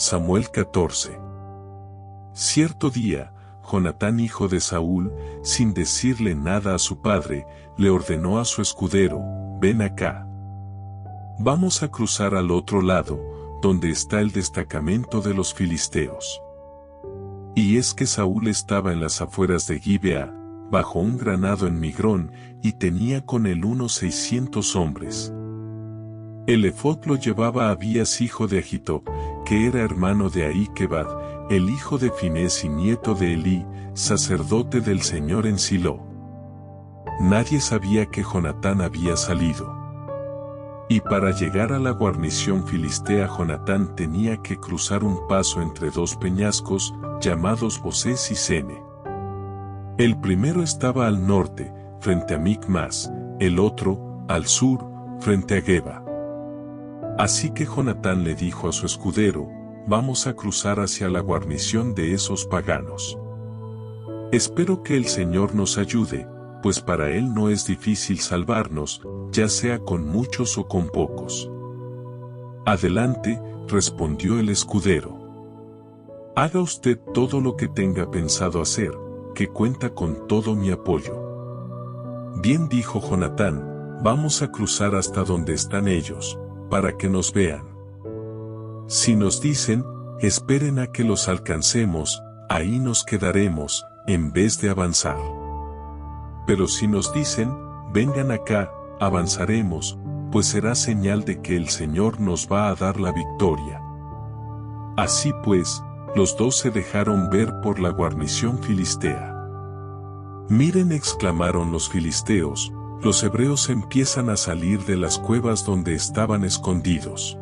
Samuel 14. Cierto día, Jonatán hijo de Saúl, sin decirle nada a su padre, le ordenó a su escudero: ven acá. Vamos a cruzar al otro lado, donde está el destacamento de los filisteos. Y es que Saúl estaba en las afueras de Gibea, bajo un granado en Migrón, y tenía con él unos 600 hombres. El efod lo llevaba Abías hijo de Ahitob, que era hermano de Ahikebad, el hijo de Finés y nieto de Elí, sacerdote del Señor en Silo. Nadie sabía que Jonatán había salido. Y para llegar a la guarnición filistea, Jonatán tenía que cruzar un paso entre dos peñascos, llamados Bosés y Sene. El primero estaba al norte, frente a Micmas, el otro, al sur, frente a Geba. Así que Jonatán le dijo a su escudero: vamos a cruzar hacia la guarnición de esos paganos. Espero que el Señor nos ayude, pues para Él no es difícil salvarnos, ya sea con muchos o con pocos. Adelante, respondió el escudero. Haga usted todo lo que tenga pensado hacer, que cuenta con todo mi apoyo. Bien, dijo Jonatán, vamos a cruzar hasta donde están ellos, para que nos vean. Si nos dicen: esperen a que los alcancemos, ahí nos quedaremos, en vez de avanzar. Pero si nos dicen: vengan acá, avanzaremos, pues será señal de que el Señor nos va a dar la victoria. Así pues, los dos se dejaron ver por la guarnición filistea. Miren, exclamaron los filisteos, los hebreos empiezan a salir de las cuevas donde estaban escondidos.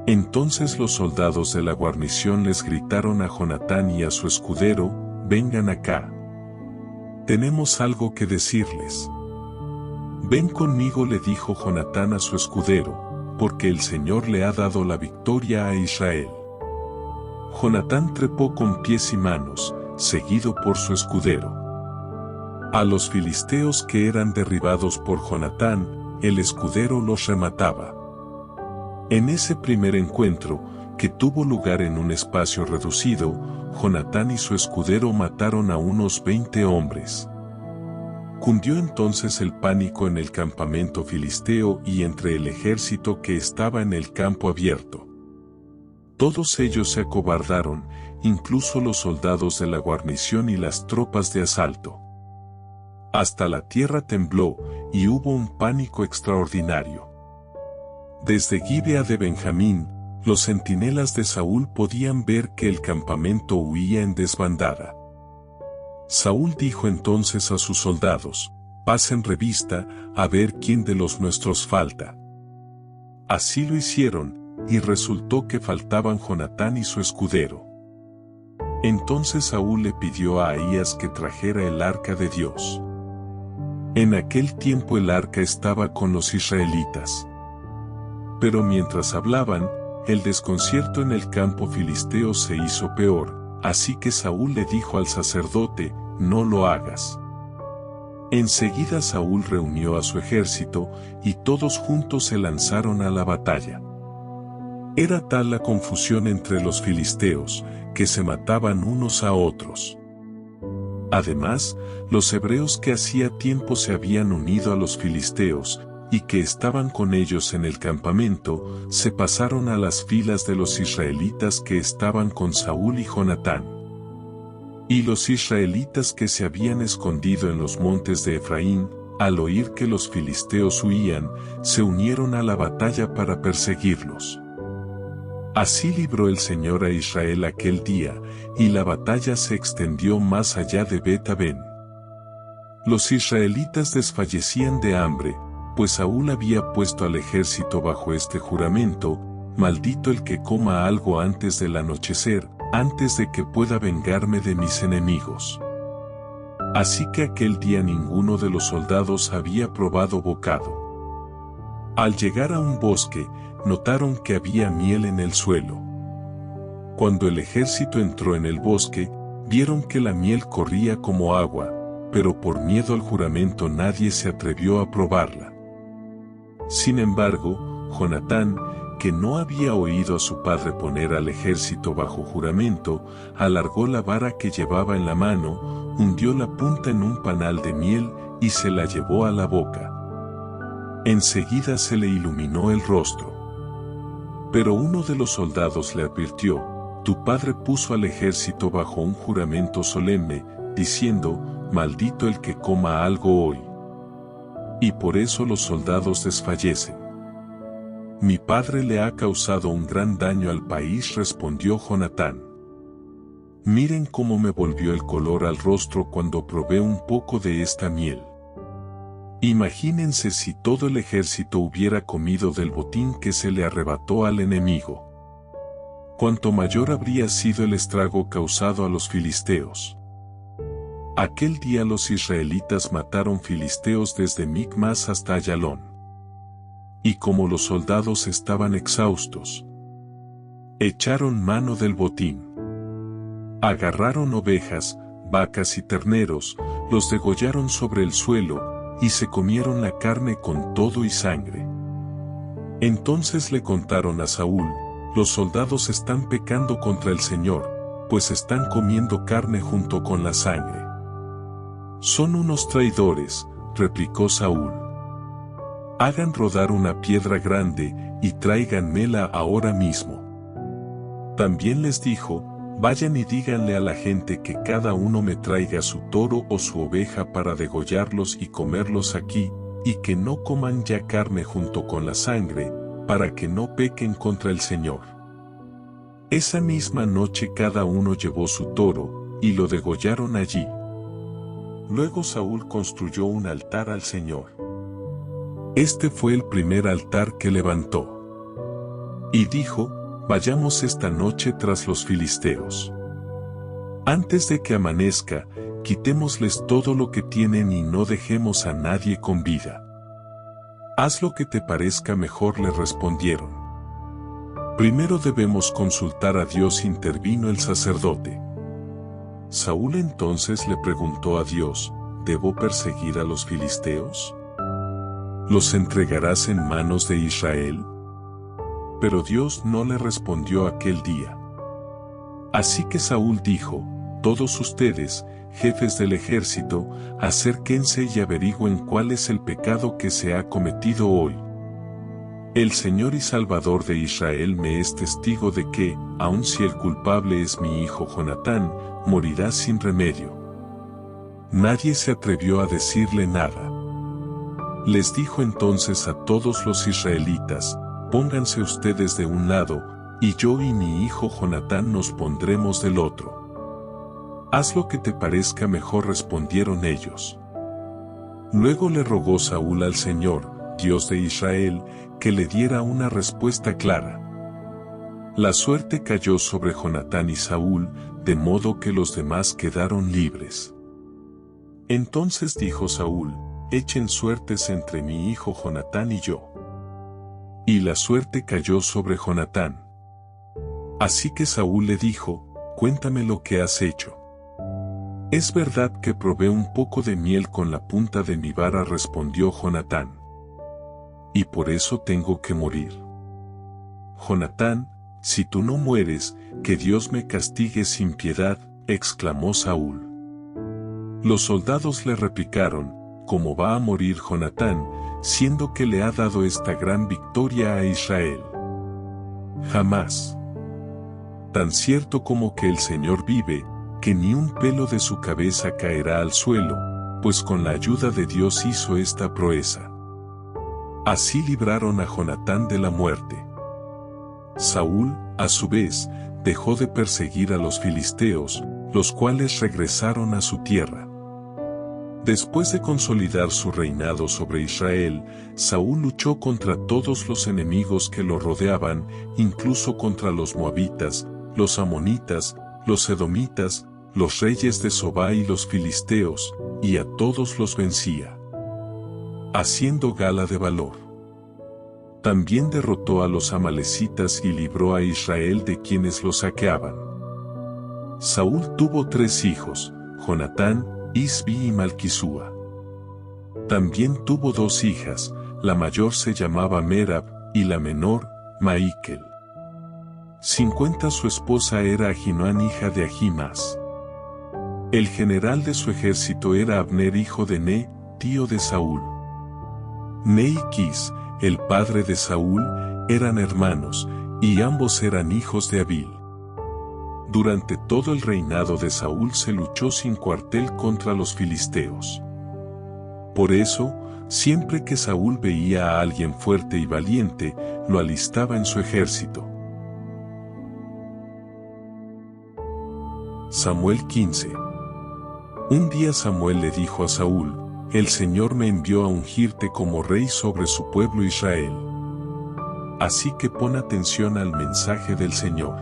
Entonces los soldados de la guarnición les gritaron a Jonatán y a su escudero: vengan acá. Tenemos algo que decirles. Ven conmigo, le dijo Jonatán a su escudero, porque el Señor le ha dado la victoria a Israel. Jonatán trepó con pies y manos, seguido por su escudero. A los filisteos que eran derribados por Jonatán, el escudero los remataba. En ese primer encuentro, que tuvo lugar en un espacio reducido, Jonatán y su escudero mataron a unos 20 hombres. Cundió entonces el pánico en el campamento filisteo y entre el ejército que estaba en el campo abierto. Todos ellos se acobardaron, incluso los soldados de la guarnición y las tropas de asalto. Hasta la tierra tembló, y hubo un pánico extraordinario. Desde Gibea de Benjamín, los centinelas de Saúl podían ver que el campamento huía en desbandada. Saúl dijo entonces a sus soldados: pasen revista, a ver quién de los nuestros falta. Así lo hicieron, y resultó que faltaban Jonatán y su escudero. Entonces Saúl le pidió a Ahías que trajera el arca de Dios. En aquel tiempo el arca estaba con los israelitas. Pero mientras hablaban, el desconcierto en el campo filisteo se hizo peor, así que Saúl le dijo al sacerdote: no lo hagas. Enseguida Saúl reunió a su ejército, y todos juntos se lanzaron a la batalla. Era tal la confusión entre los filisteos, que se mataban unos a otros. Además, los hebreos que hacía tiempo se habían unido a los filisteos, y que estaban con ellos en el campamento, se pasaron a las filas de los israelitas que estaban con Saúl y Jonatán. Y los israelitas que se habían escondido en los montes de Efraín, al oír que los filisteos huían, se unieron a la batalla para perseguirlos. Así libró el Señor a Israel aquel día, y la batalla se extendió más allá de Bet-Aven. Los israelitas desfallecían de hambre, pues Saúl había puesto al ejército bajo este juramento: maldito el que coma algo antes del anochecer, antes de que pueda vengarme de mis enemigos. Así que aquel día ninguno de los soldados había probado bocado. Al llegar a un bosque, notaron que había miel en el suelo. Cuando el ejército entró en el bosque, vieron que la miel corría como agua, pero por miedo al juramento nadie se atrevió a probarla. Sin embargo, Jonatán, que no había oído a su padre poner al ejército bajo juramento, alargó la vara que llevaba en la mano, hundió la punta en un panal de miel y se la llevó a la boca. Enseguida se le iluminó el rostro. Pero uno de los soldados le advirtió: tu padre puso al ejército bajo un juramento solemne, diciendo, maldito el que coma algo hoy. Y por eso los soldados desfallecen. Mi padre le ha causado un gran daño al país, respondió Jonatán. Miren cómo me volvió el color al rostro cuando probé un poco de esta miel. Imagínense si todo el ejército hubiera comido del botín que se le arrebató al enemigo. Cuánto mayor habría sido el estrago causado a los filisteos. Aquel día los israelitas mataron filisteos desde Micmas hasta Ayalón. Y como los soldados estaban exhaustos, echaron mano del botín. Agarraron ovejas, vacas y terneros, los degollaron sobre el suelo, y se comieron la carne con todo y sangre. Entonces le contaron a Saúl: los soldados están pecando contra el Señor, pues están comiendo carne junto con la sangre. Son unos traidores, replicó Saúl. Hagan rodar una piedra grande y tráiganmela ahora mismo. También les dijo: vayan y díganle a la gente que cada uno me traiga su toro o su oveja para degollarlos y comerlos aquí, y que no coman ya carne junto con la sangre, para que no pequen contra el Señor. Esa misma noche cada uno llevó su toro, y lo degollaron allí. Luego Saúl construyó un altar al Señor. Este fue el primer altar que levantó. Y dijo: vayamos esta noche tras los filisteos. Antes de que amanezca, quitémosles todo lo que tienen y no dejemos a nadie con vida. Haz lo que te parezca mejor, le respondieron. Primero debemos consultar a Dios, intervino el sacerdote. Saúl entonces le preguntó a Dios: ¿debo perseguir a los filisteos? ¿Los entregarás en manos de Israel? Pero Dios no le respondió aquel día. Así que Saúl dijo: todos ustedes, jefes del ejército, acérquense y averigüen cuál es el pecado que se ha cometido hoy. El Señor y Salvador de Israel me es testigo de que, aun si el culpable es mi hijo Jonatán, morirá sin remedio. Nadie se atrevió a decirle nada. Les dijo entonces a todos los israelitas: pónganse ustedes de un lado, y yo y mi hijo Jonatán nos pondremos del otro. Haz lo que te parezca mejor, respondieron ellos. Luego le rogó Saúl al Señor, Dios de Israel, que le diera una respuesta clara. La suerte cayó sobre Jonatán y Saúl, de modo que los demás quedaron libres. Entonces dijo Saúl: echen suertes entre mi hijo Jonatán y yo. Y la suerte cayó sobre Jonatán. Así que Saúl le dijo: cuéntame lo que has hecho. Es verdad que probé un poco de miel con la punta de mi vara, respondió Jonatán. Y por eso tengo que morir. Jonatán, si tú no mueres, que Dios me castigue sin piedad, exclamó Saúl. Los soldados le replicaron: ¿cómo va a morir Jonatán, siendo que le ha dado esta gran victoria a Israel? Jamás. Tan cierto como que el Señor vive, que ni un pelo de su cabeza caerá al suelo, pues con la ayuda de Dios hizo esta proeza. Así libraron a Jonatán de la muerte. Saúl, a su vez, dejó de perseguir a los filisteos, los cuales regresaron a su tierra. Después de consolidar su reinado sobre Israel, Saúl luchó contra todos los enemigos que lo rodeaban, incluso contra los moabitas, los amonitas, los edomitas, los reyes de Sobá y los filisteos, y a todos los vencía, haciendo gala de valor. También derrotó a los amalecitas y libró a Israel de quienes lo saqueaban. Saúl tuvo 3 hijos, Jonatán, Isbi y Malquisúa. También tuvo 2 hijas, la mayor se llamaba Merab, y la menor, Maikel. 50 Su esposa era Ahinoam hija de Ahimaas. El general de su ejército era Abner hijo de Ne, tío de Saúl. Ne y Quis, el padre de Saúl, eran hermanos, y ambos eran hijos de Abil. Durante todo el reinado de Saúl se luchó sin cuartel contra los filisteos. Por eso, siempre que Saúl veía a alguien fuerte y valiente, lo alistaba en su ejército. Samuel 15. Un día Samuel le dijo a Saúl: El Señor me envió a ungirte como rey sobre su pueblo Israel. Así que pon atención al mensaje del Señor.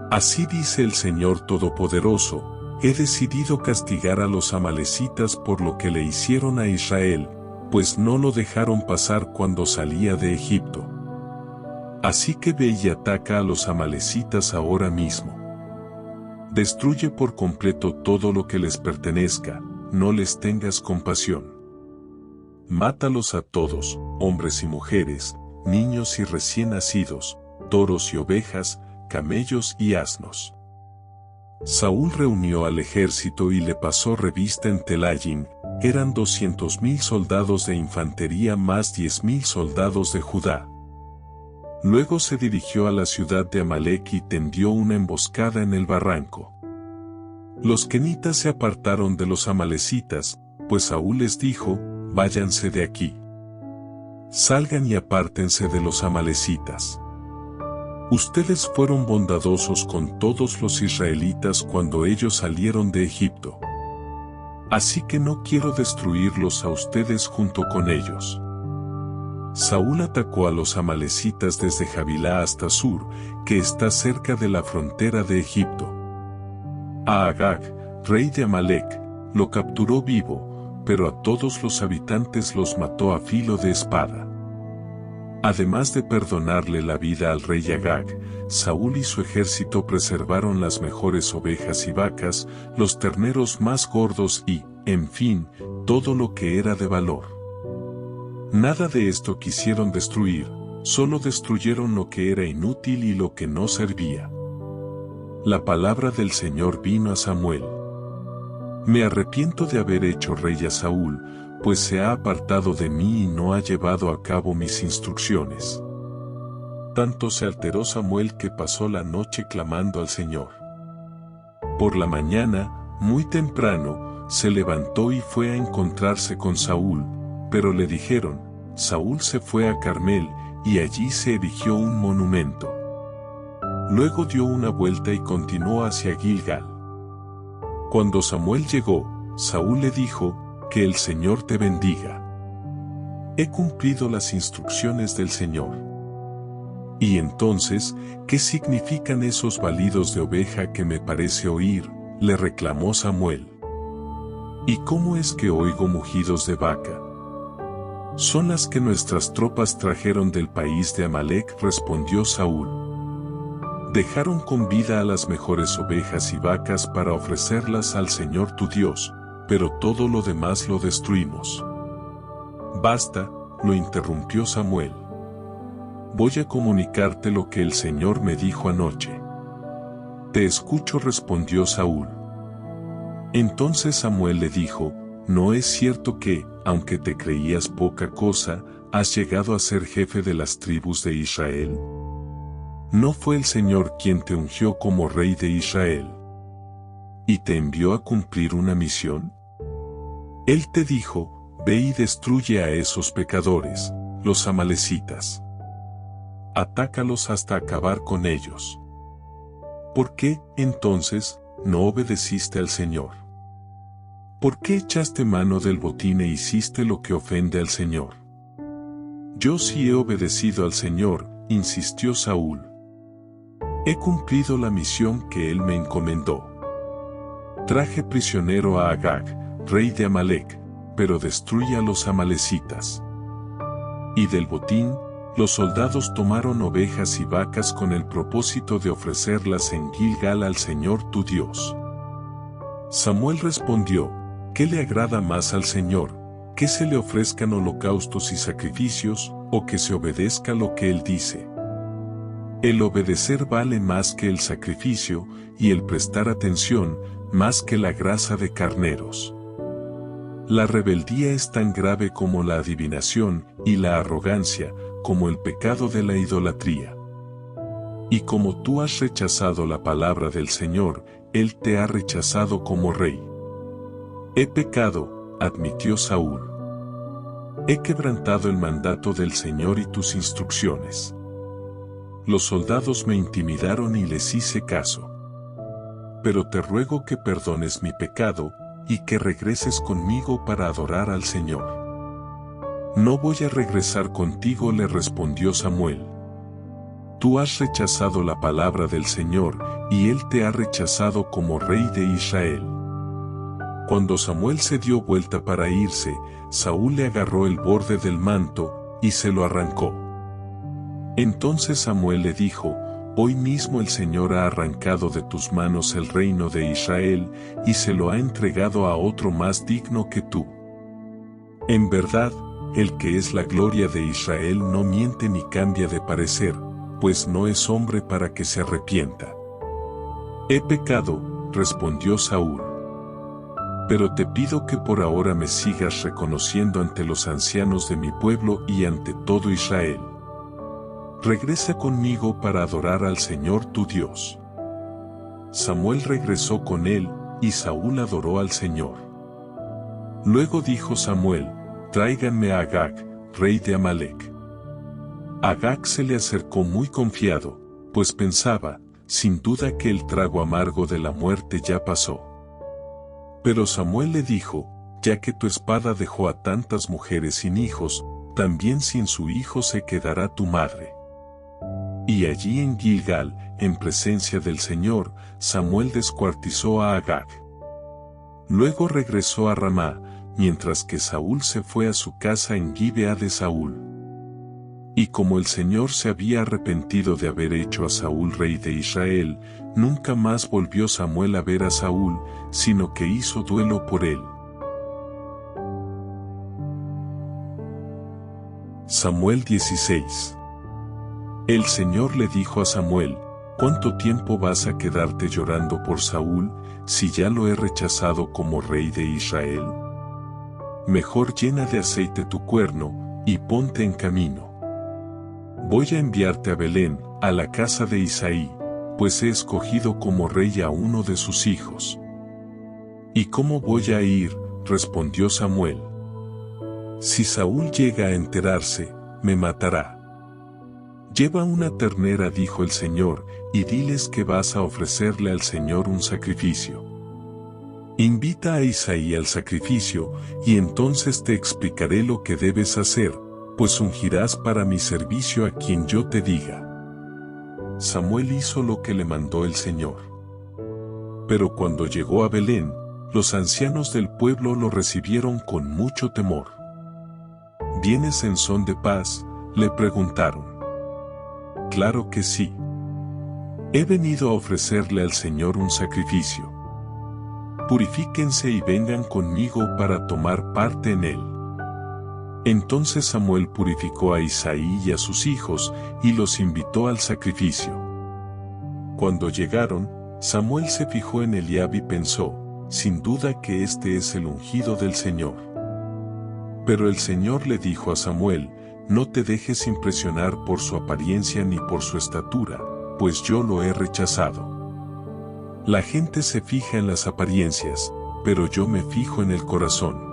Así dice el Señor Todopoderoso: he decidido castigar a los amalecitas por lo que le hicieron a Israel, pues no lo dejaron pasar cuando salía de Egipto. Así que ve y ataca a los amalecitas ahora mismo. Destruye por completo todo lo que les pertenezca, no les tengas compasión. Mátalos a todos, hombres y mujeres, niños y recién nacidos, toros y ovejas, camellos y asnos. Saúl reunió al ejército y le pasó revista en Telaim. Eran 200,000 soldados de infantería más 10,000 soldados de Judá. Luego se dirigió a la ciudad de Amalec y tendió una emboscada en el barranco. Los kenitas se apartaron de los amalecitas, pues Saúl les dijo: váyanse de aquí. Salgan y apártense de los amalecitas. Ustedes fueron bondadosos con todos los israelitas cuando ellos salieron de Egipto. Así que no quiero destruirlos a ustedes junto con ellos. Saúl atacó a los amalecitas desde Javilá hasta Sur, que está cerca de la frontera de Egipto. A Agag, rey de Amalec, lo capturó vivo, pero a todos los habitantes los mató a filo de espada. Además de perdonarle la vida al rey Agag, Saúl y su ejército preservaron las mejores ovejas y vacas, los terneros más gordos y, en fin, todo lo que era de valor. Nada de esto quisieron destruir, solo destruyeron lo que era inútil y lo que no servía. La palabra del Señor vino a Samuel. Me arrepiento de haber hecho rey a Saúl, pues se ha apartado de mí y no ha llevado a cabo mis instrucciones. Tanto se alteró Samuel que pasó la noche clamando al Señor. Por la mañana, muy temprano, se levantó y fue a encontrarse con Saúl, pero le dijeron: Saúl se fue a Carmel, y allí se erigió un monumento. Luego dio una vuelta y continuó hacia Gilgal. Cuando Samuel llegó, Saúl le dijo: que el Señor te bendiga. He cumplido las instrucciones del Señor. Y entonces, ¿qué significan esos balidos de oveja que me parece oír?, le reclamó Samuel. ¿Y cómo es que oigo mugidos de vaca? Son las que nuestras tropas trajeron del país de Amalec, respondió Saúl. Dejaron con vida a las mejores ovejas y vacas para ofrecerlas al Señor tu Dios, pero todo lo demás lo destruimos. Basta, lo interrumpió Samuel. Voy a comunicarte lo que el Señor me dijo anoche. Te escucho, respondió Saúl. Entonces Samuel le dijo: ¿no es cierto que, aunque te creías poca cosa, has llegado a ser jefe de las tribus de Israel? ¿No fue el Señor quien te ungió como rey de Israel y te envió a cumplir una misión? Él te dijo: ve y destruye a esos pecadores, los amalecitas. Atácalos hasta acabar con ellos. ¿Por qué, entonces, no obedeciste al Señor? ¿Por qué echaste mano del botín e hiciste lo que ofende al Señor? Yo sí he obedecido al Señor, insistió Saúl. He cumplido la misión que Él me encomendó. Traje prisionero a Agag, rey de Amalec, pero destruye a los amalecitas. Y del botín, los soldados tomaron ovejas y vacas con el propósito de ofrecerlas en Gilgal al Señor tu Dios. Samuel respondió: ¿qué le agrada más al Señor, que se le ofrezcan holocaustos y sacrificios, o que se obedezca lo que Él dice? El obedecer vale más que el sacrificio, y el prestar atención, más que la grasa de carneros. La rebeldía es tan grave como la adivinación, y la arrogancia, como el pecado de la idolatría. Y como tú has rechazado la palabra del Señor, Él te ha rechazado como rey. He pecado, admitió Saúl. He quebrantado el mandato del Señor y tus instrucciones. Los soldados me intimidaron y les hice caso. Pero te ruego que perdones mi pecado, y que regreses conmigo para adorar al Señor. No voy a regresar contigo, le respondió Samuel. Tú has rechazado la palabra del Señor, y Él te ha rechazado como rey de Israel. Cuando Samuel se dio vuelta para irse, Saúl le agarró el borde del manto, y se lo arrancó. Entonces Samuel le dijo: Hoy mismo el Señor ha arrancado de tus manos el reino de Israel, y se lo ha entregado a otro más digno que tú. En verdad, el que es la gloria de Israel no miente ni cambia de parecer, pues no es hombre para que se arrepienta. He pecado, respondió Saúl. Pero te pido que por ahora me sigas reconociendo ante los ancianos de mi pueblo y ante todo Israel. Regresa conmigo para adorar al Señor tu Dios. Samuel regresó con él, y Saúl adoró al Señor. Luego dijo Samuel: Tráiganme a Agag, rey de Amalec. Agag se le acercó muy confiado, pues pensaba, sin duda que el trago amargo de la muerte ya pasó. Pero Samuel le dijo: Ya que tu espada dejó a tantas mujeres sin hijos, también sin su hijo se quedará tu madre. Y allí en Gilgal, en presencia del Señor, Samuel descuartizó a Agag. Luego regresó a Ramá, mientras que Saúl se fue a su casa en Gibea de Saúl. Y como el Señor se había arrepentido de haber hecho a Saúl rey de Israel, nunca más volvió Samuel a ver a Saúl, sino que hizo duelo por él. Samuel 16. El Señor le dijo a Samuel: ¿Cuánto tiempo vas a quedarte llorando por Saúl, si ya lo he rechazado como rey de Israel? Mejor llena de aceite tu cuerno, y ponte en camino. Voy a enviarte a Belén, a la casa de Isaí, pues he escogido como rey a uno de sus hijos. ¿Y cómo voy a ir?, respondió Samuel. Si Saúl llega a enterarse, me matará. Lleva una ternera, dijo el Señor, y diles que vas a ofrecerle al Señor un sacrificio. Invita a Isaí al sacrificio, y entonces te explicaré lo que debes hacer, pues ungirás para mi servicio a quien yo te diga. Samuel hizo lo que le mandó el Señor. Pero cuando llegó a Belén, los ancianos del pueblo lo recibieron con mucho temor. ¿Vienes en son de paz?, le preguntaron. Claro que sí. He venido a ofrecerle al Señor un sacrificio. Purifíquense y vengan conmigo para tomar parte en él. Entonces Samuel purificó a Isaí y a sus hijos, y los invitó al sacrificio. Cuando llegaron, Samuel se fijó en Eliab y pensó: sin duda que este es el ungido del Señor. Pero el Señor le dijo a Samuel: no te dejes impresionar por su apariencia ni por su estatura, pues yo lo he rechazado. La gente se fija en las apariencias, pero yo me fijo en el corazón.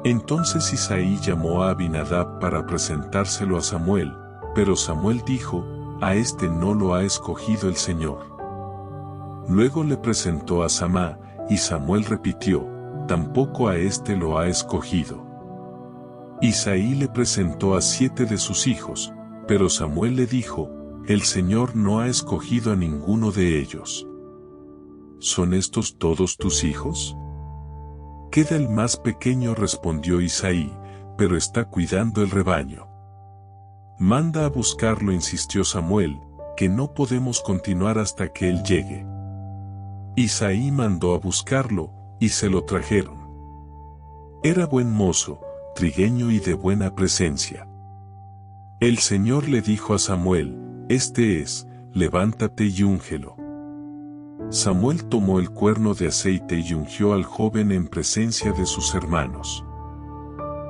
Entonces Isaí llamó a Abinadab para presentárselo a Samuel, pero Samuel dijo: a este no lo ha escogido el Señor. Luego le presentó a Samá, y Samuel repitió: tampoco a este lo ha escogido. Isaí le presentó a 7 de sus hijos, pero Samuel le dijo: el Señor no ha escogido a ninguno de ellos. ¿Son estos todos tus hijos? Queda el más pequeño, respondió Isaí, pero está cuidando el rebaño. Manda a buscarlo, insistió Samuel, que no podemos continuar hasta que él llegue. Isaí mandó a buscarlo, y se lo trajeron. Era buen mozo, trigueño y de buena presencia. El Señor le dijo a Samuel: Este es, levántate y úngelo. Samuel tomó el cuerno de aceite y ungió al joven en presencia de sus hermanos.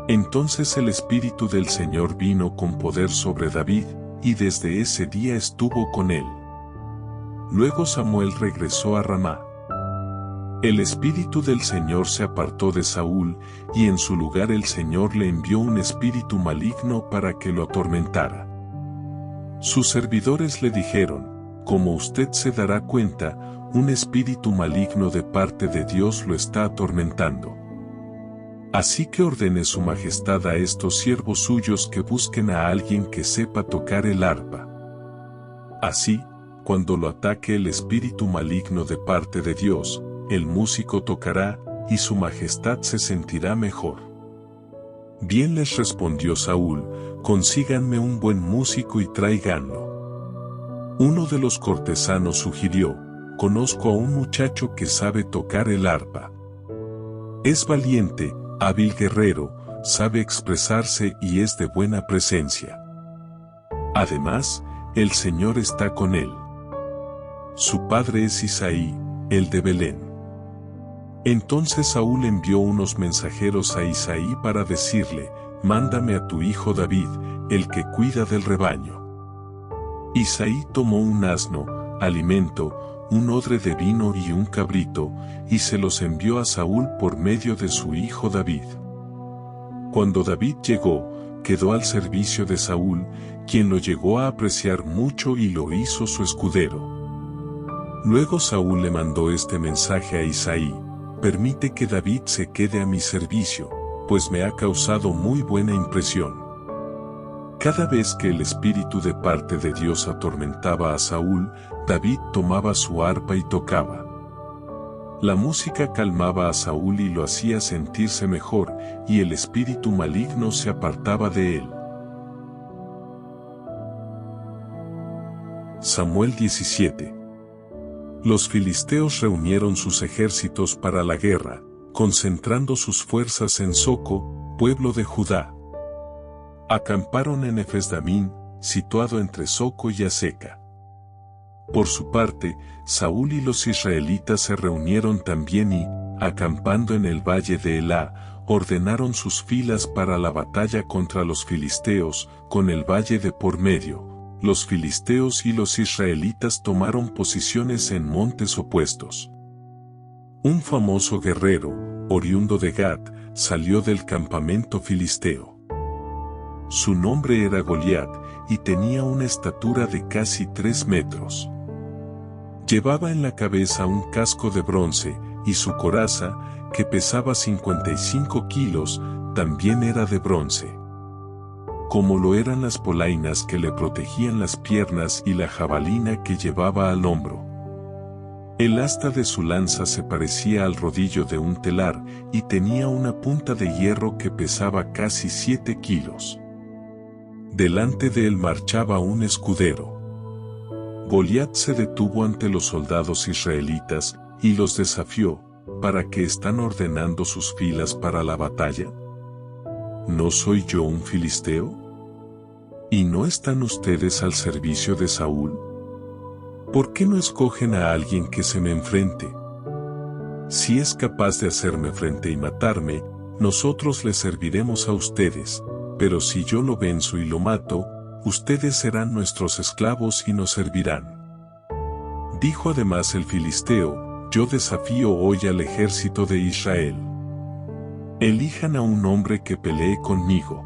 Entonces el Espíritu del Señor vino con poder sobre David, y desde ese día estuvo con él. Luego Samuel regresó a Ramá. El Espíritu del Señor se apartó de Saúl, y en su lugar el Señor le envió un espíritu maligno para que lo atormentara. Sus servidores le dijeron: como usted se dará cuenta, un espíritu maligno de parte de Dios lo está atormentando. Así que ordene su majestad a estos siervos suyos que busquen a alguien que sepa tocar el arpa. Así, cuando lo ataque el espíritu maligno de parte de Dios, el músico tocará, y su majestad se sentirá mejor. Bien les respondió Saúl: consíganme un buen músico y tráiganlo. Uno de los cortesanos sugirió: conozco a un muchacho que sabe tocar el arpa. Es valiente, hábil guerrero, sabe expresarse y es de buena presencia. Además, el Señor está con él. Su padre es Isaí, el de Belén. Entonces Saúl envió unos mensajeros a Isaí para decirle: mándame a tu hijo David, el que cuida del rebaño. Isaí tomó un asno, alimento, un odre de vino y un cabrito, y se los envió a Saúl por medio de su hijo David. Cuando David llegó, quedó al servicio de Saúl, quien lo llegó a apreciar mucho y lo hizo su escudero. Luego Saúl le mandó este mensaje a Isaí: permite que David se quede a mi servicio, pues me ha causado muy buena impresión. Cada vez que el espíritu de parte de Dios atormentaba a Saúl, David tomaba su arpa y tocaba. La música calmaba a Saúl y lo hacía sentirse mejor, y el espíritu maligno se apartaba de él. Samuel 17. Los filisteos reunieron sus ejércitos para la guerra, concentrando sus fuerzas en Soco, pueblo de Judá. Acamparon en Efesdamín, situado entre Soco y Azeca. Por su parte, Saúl y los israelitas se reunieron también y, acampando en el valle de Elá, ordenaron sus filas para la batalla contra los filisteos, con el valle de por medio. Los filisteos y los israelitas tomaron posiciones en montes opuestos. Un famoso guerrero, oriundo de Gat, salió del campamento filisteo. Su nombre era Goliat, y tenía una estatura de casi 3 metros. Llevaba en la cabeza un casco de bronce, y su coraza, que pesaba 55 kilos, también era de bronce. Como lo eran las polainas que le protegían las piernas y la jabalina que llevaba al hombro. El asta de su lanza se parecía al rodillo de un telar, y tenía una punta de hierro que pesaba casi 7 kilos. Delante de él marchaba un escudero. Goliat se detuvo ante los soldados israelitas, y los desafió: ¿para qué están ordenando sus filas para la batalla? ¿No soy yo un filisteo? ¿Y no están ustedes al servicio de Saúl? ¿Por qué no escogen a alguien que se me enfrente? Si es capaz de hacerme frente y matarme, nosotros le serviremos a ustedes, pero si yo lo venzo y lo mato, ustedes serán nuestros esclavos y nos servirán. Dijo además el filisteo: yo desafío hoy al ejército de Israel. Elijan a un hombre que pelee conmigo.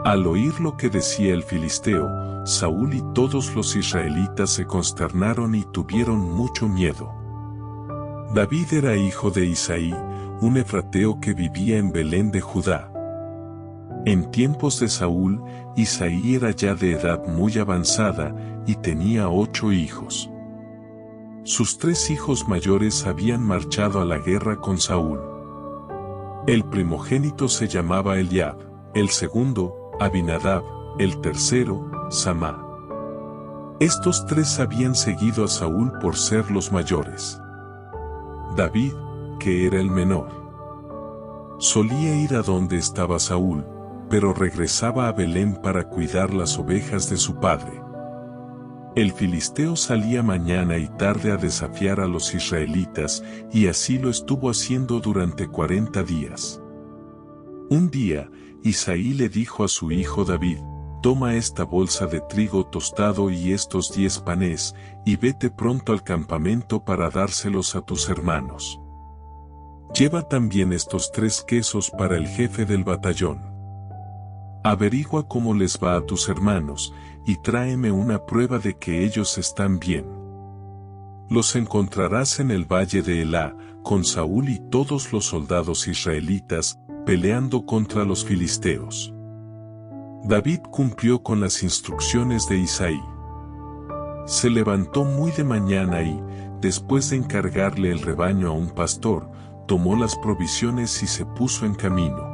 Al oír lo que decía el filisteo, Saúl y todos los israelitas se consternaron y tuvieron mucho miedo. David era hijo de Isaí, un efrateo que vivía en Belén de Judá. En tiempos de Saúl, Isaí era ya de edad muy avanzada, y tenía 8 hijos. Sus 3 hijos mayores habían marchado a la guerra con Saúl. El primogénito se llamaba Eliab, el segundo, Abinadab, el tercero, Samá. Estos 3 habían seguido a Saúl por ser los mayores. David, que era el menor, solía ir a donde estaba Saúl, pero regresaba a Belén para cuidar las ovejas de su padre. El filisteo salía mañana y tarde a desafiar a los israelitas, y así lo estuvo haciendo durante 40 días. Un día, Isaí le dijo a su hijo David: «Toma esta bolsa de trigo tostado y estos 10 panes, y vete pronto al campamento para dárselos a tus hermanos. Lleva también estos 3 quesos para el jefe del batallón. Averigua cómo les va a tus hermanos, y tráeme una prueba de que ellos están bien. Los encontrarás en el valle de Elá, con Saúl y todos los soldados israelitas, peleando contra los filisteos». David cumplió con las instrucciones de Isaí. Se levantó muy de mañana y, después de encargarle el rebaño a un pastor, tomó las provisiones y se puso en camino.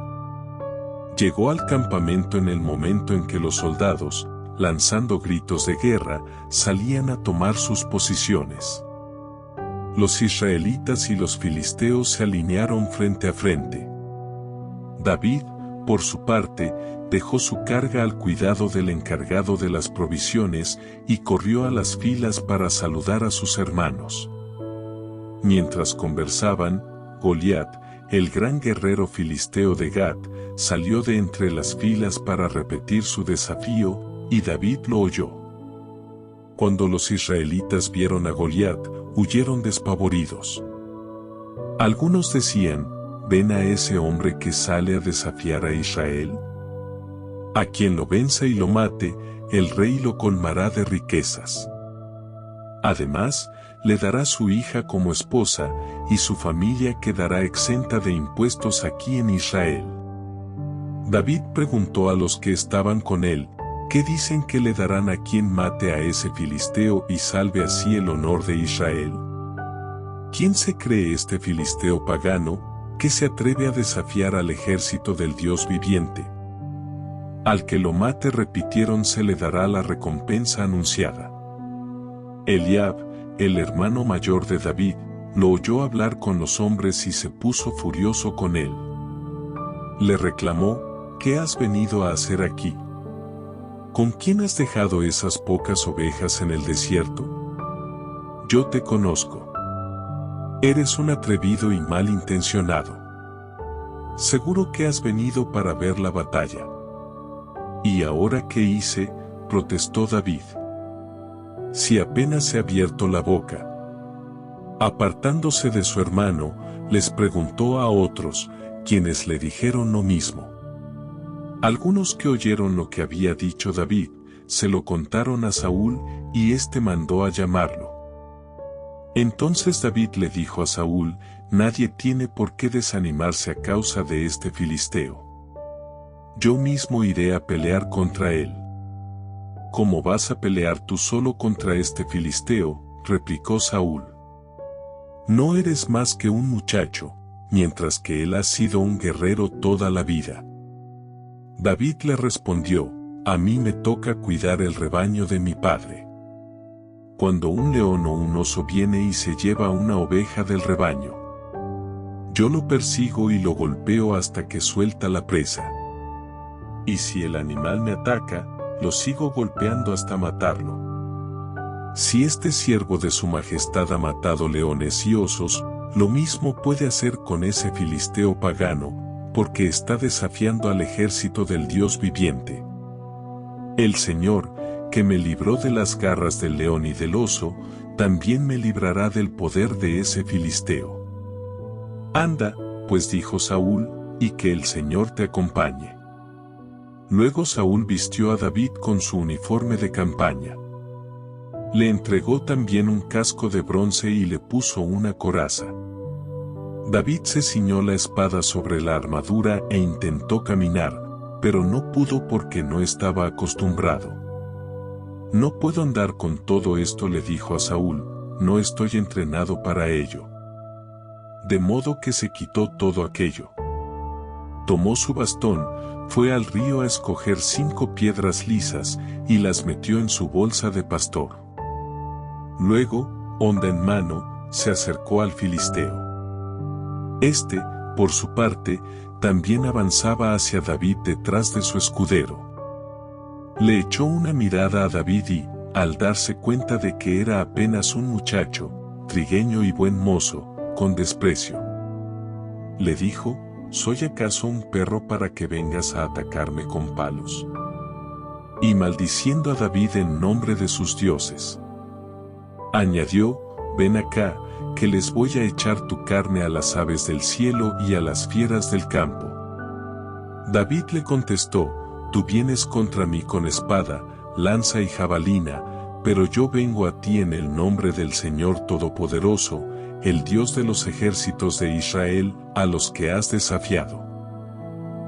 Llegó al campamento en el momento en que los soldados, lanzando gritos de guerra, salían a tomar sus posiciones. Los israelitas y los filisteos se alinearon frente a frente. David, por su parte, dejó su carga al cuidado del encargado de las provisiones y corrió a las filas para saludar a sus hermanos. Mientras conversaban, Goliat, el gran guerrero filisteo de Gat, salió de entre las filas para repetir su desafío, y David lo oyó. Cuando los israelitas vieron a Goliat, huyeron despavoridos. Algunos decían: «¿Ven a ese hombre que sale a desafiar a Israel? A quien lo venza y lo mate, el rey lo colmará de riquezas. Además, le dará su hija como esposa, y su familia quedará exenta de impuestos aquí en Israel». David preguntó a los que estaban con él: «¿Qué dicen que le darán a quien mate a ese filisteo y salve así el honor de Israel? ¿Quién se cree este filisteo pagano, que se atreve a desafiar al ejército del Dios viviente? Al que lo mate», repitieron, «se le dará la recompensa anunciada». Eliab, el hermano mayor de David, lo oyó hablar con los hombres y se puso furioso con él. Le reclamó: «¿Qué has venido a hacer aquí? ¿Con quién has dejado esas pocas ovejas en el desierto? Yo te conozco. Eres un atrevido y malintencionado. Seguro que has venido para ver la batalla». «¿Y ahora qué hice?», protestó David. «Si apenas he abierto la boca». Apartándose de su hermano, les preguntó a otros, quienes le dijeron lo mismo. Algunos que oyeron lo que había dicho David, se lo contaron a Saúl, y éste mandó a llamarlo. Entonces David le dijo a Saúl: «Nadie tiene por qué desanimarse a causa de este filisteo. Yo mismo iré a pelear contra él». «¿Cómo vas a pelear tú solo contra este filisteo?», replicó Saúl. «No eres más que un muchacho, mientras que él ha sido un guerrero toda la vida». David le respondió: «A mí me toca cuidar el rebaño de mi padre. Cuando un león o un oso viene y se lleva una oveja del rebaño, yo lo persigo y lo golpeo hasta que suelta la presa. Y si el animal me ataca, lo sigo golpeando hasta matarlo. Si este siervo de su majestad ha matado leones y osos, lo mismo puede hacer con ese filisteo pagano, porque está desafiando al ejército del Dios viviente. El Señor, que me libró de las garras del león y del oso, también me librará del poder de ese filisteo. Anda, pues», dijo Saúl, «y que el Señor te acompañe». Luego Saúl vistió a David con su uniforme de campaña. Le entregó también un casco de bronce y le puso una coraza. David se ciñó la espada sobre la armadura e intentó caminar, pero no pudo porque no estaba acostumbrado. «No puedo andar con todo esto», le dijo a Saúl, «no estoy entrenado para ello». De modo que se quitó todo aquello. Tomó su bastón, fue al río a escoger 5 piedras lisas, y las metió en su bolsa de pastor. Luego, honda en mano, se acercó al filisteo. Este, por su parte, también avanzaba hacia David detrás de su escudero. Le echó una mirada a David y, al darse cuenta de que era apenas un muchacho, trigueño y buen mozo, con desprecio. Le dijo: ¿Soy acaso un perro para que vengas a atacarme con palos? Y maldiciendo a David en nombre de sus dioses, añadió: ven acá, que les voy a echar tu carne a las aves del cielo y a las fieras del campo. David le contestó: tú vienes contra mí con espada, lanza y jabalina, pero yo vengo a ti en el nombre del Señor Todopoderoso, el Dios de los ejércitos de Israel, a los que has desafiado.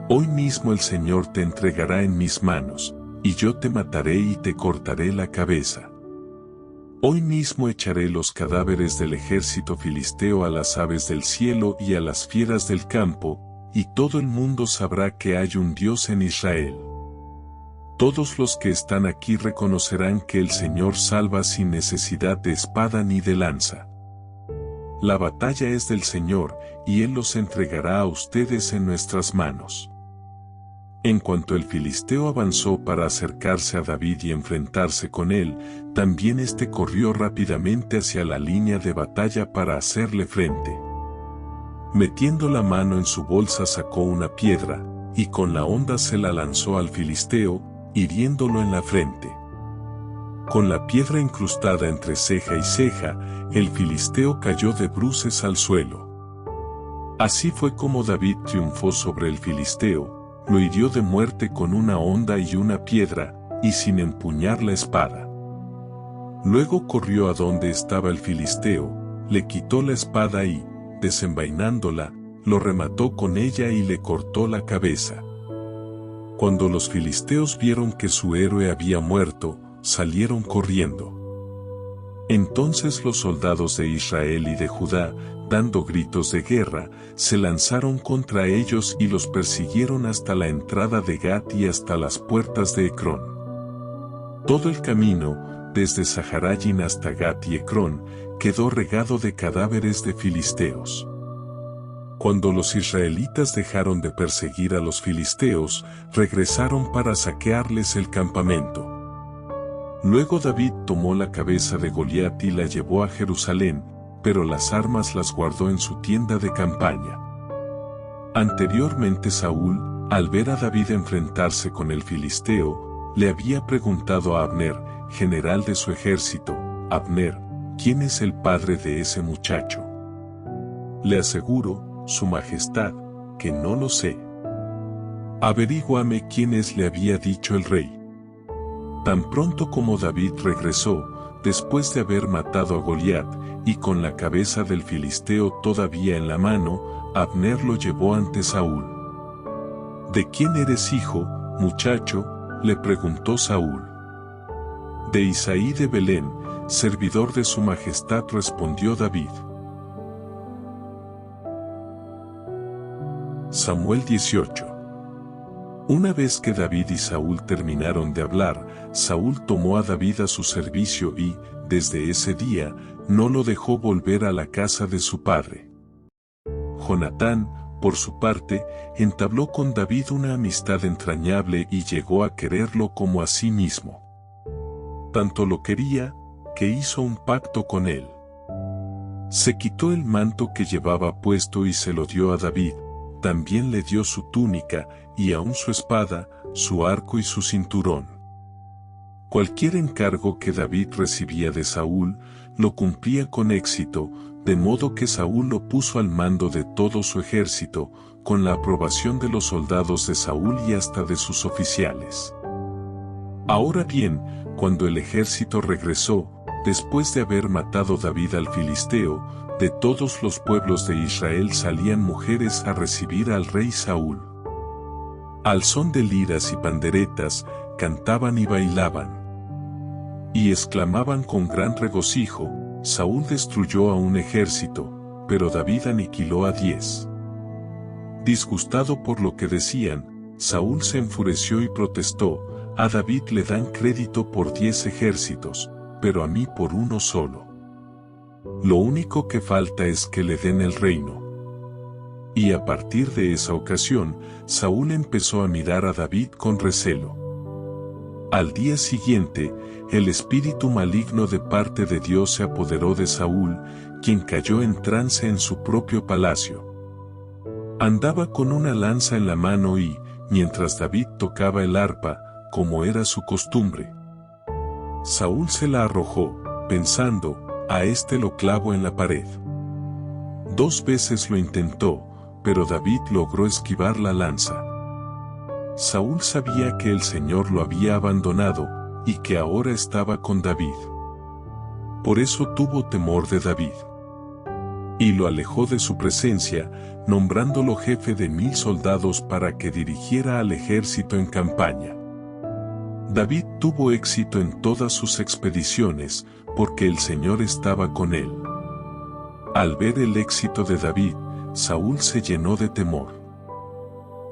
Hoy mismo el Señor te entregará en mis manos, y yo te mataré y te cortaré la cabeza. Hoy mismo echaré los cadáveres del ejército filisteo a las aves del cielo y a las fieras del campo, y todo el mundo sabrá que hay un Dios en Israel. Todos los que están aquí reconocerán que el Señor salva sin necesidad de espada ni de lanza. La batalla es del Señor, y Él los entregará a ustedes en nuestras manos. En cuanto el filisteo avanzó para acercarse a David y enfrentarse con él, también éste corrió rápidamente hacia la línea de batalla para hacerle frente. Metiendo la mano en su bolsa sacó una piedra, y con la honda se la lanzó al filisteo, hiriéndolo en la frente. Con la piedra incrustada entre ceja y ceja, el filisteo cayó de bruces al suelo. Así fue como David triunfó sobre el filisteo. Lo hirió de muerte con una honda y una piedra, y sin empuñar la espada. Luego corrió a donde estaba el filisteo, le quitó la espada y, desenvainándola, lo remató con ella y le cortó la cabeza. Cuando los filisteos vieron que su héroe había muerto, salieron corriendo. Entonces los soldados de Israel y de Judá, dando gritos de guerra, se lanzaron contra ellos y los persiguieron hasta la entrada de Gat y hasta las puertas de Ecrón. Todo el camino, desde Saharayim hasta Gat y Ecrón, quedó regado de cadáveres de filisteos. Cuando los israelitas dejaron de perseguir a los filisteos, regresaron para saquearles el campamento. Luego David tomó la cabeza de Goliat y la llevó a Jerusalén, pero las armas las guardó en su tienda de campaña. Anteriormente Saúl, al ver a David enfrentarse con el filisteo, le había preguntado a Abner, general de su ejército: Abner, ¿quién es el padre de ese muchacho? Le aseguro, su majestad, que no lo sé. Averíguame quién es, le había dicho el rey. Tan pronto como David regresó, después de haber matado a Goliat, y con la cabeza del filisteo todavía en la mano, Abner lo llevó ante Saúl. ¿De quién eres hijo, muchacho?, le preguntó Saúl. De Isaí de Belén, servidor de su majestad, respondió David. Samuel 18. Una vez que David y Saúl terminaron de hablar, Saúl tomó a David a su servicio y, desde ese día, no lo dejó volver a la casa de su padre. Jonatán, por su parte, entabló con David una amistad entrañable y llegó a quererlo como a sí mismo. Tanto lo quería, que hizo un pacto con él. Se quitó el manto que llevaba puesto y se lo dio a David. También le dio su túnica, y aun su espada, su arco y su cinturón. Cualquier encargo que David recibía de Saúl, lo cumplía con éxito, de modo que Saúl lo puso al mando de todo su ejército, con la aprobación de los soldados de Saúl y hasta de sus oficiales. Ahora bien, cuando el ejército regresó, después de haber matado David al filisteo, de todos los pueblos de Israel salían mujeres a recibir al rey Saúl. Al son de liras y panderetas, cantaban y bailaban. Y exclamaban con gran regocijo: Saúl destruyó a un ejército, pero David aniquiló a 10. Disgustado por lo que decían, Saúl se enfureció y protestó: a David le dan crédito por 10 ejércitos, pero a mí por uno solo. Lo único que falta es que le den el reino. Y a partir de esa ocasión, Saúl empezó a mirar a David con recelo. Al día siguiente, el espíritu maligno de parte de Dios se apoderó de Saúl, quien cayó en trance en su propio palacio. Andaba con una lanza en la mano y, mientras David tocaba el arpa, como era su costumbre, Saúl se la arrojó, pensando, a este lo clavo en la pared. 2 veces lo intentó, pero David logró esquivar la lanza. Saúl sabía que el Señor lo había abandonado, y que ahora estaba con David. Por eso tuvo temor de David. Y lo alejó de su presencia, nombrándolo jefe de 1000 soldados para que dirigiera al ejército en campaña. David tuvo éxito en todas sus expediciones, porque el Señor estaba con él. Al ver el éxito de David, Saúl se llenó de temor.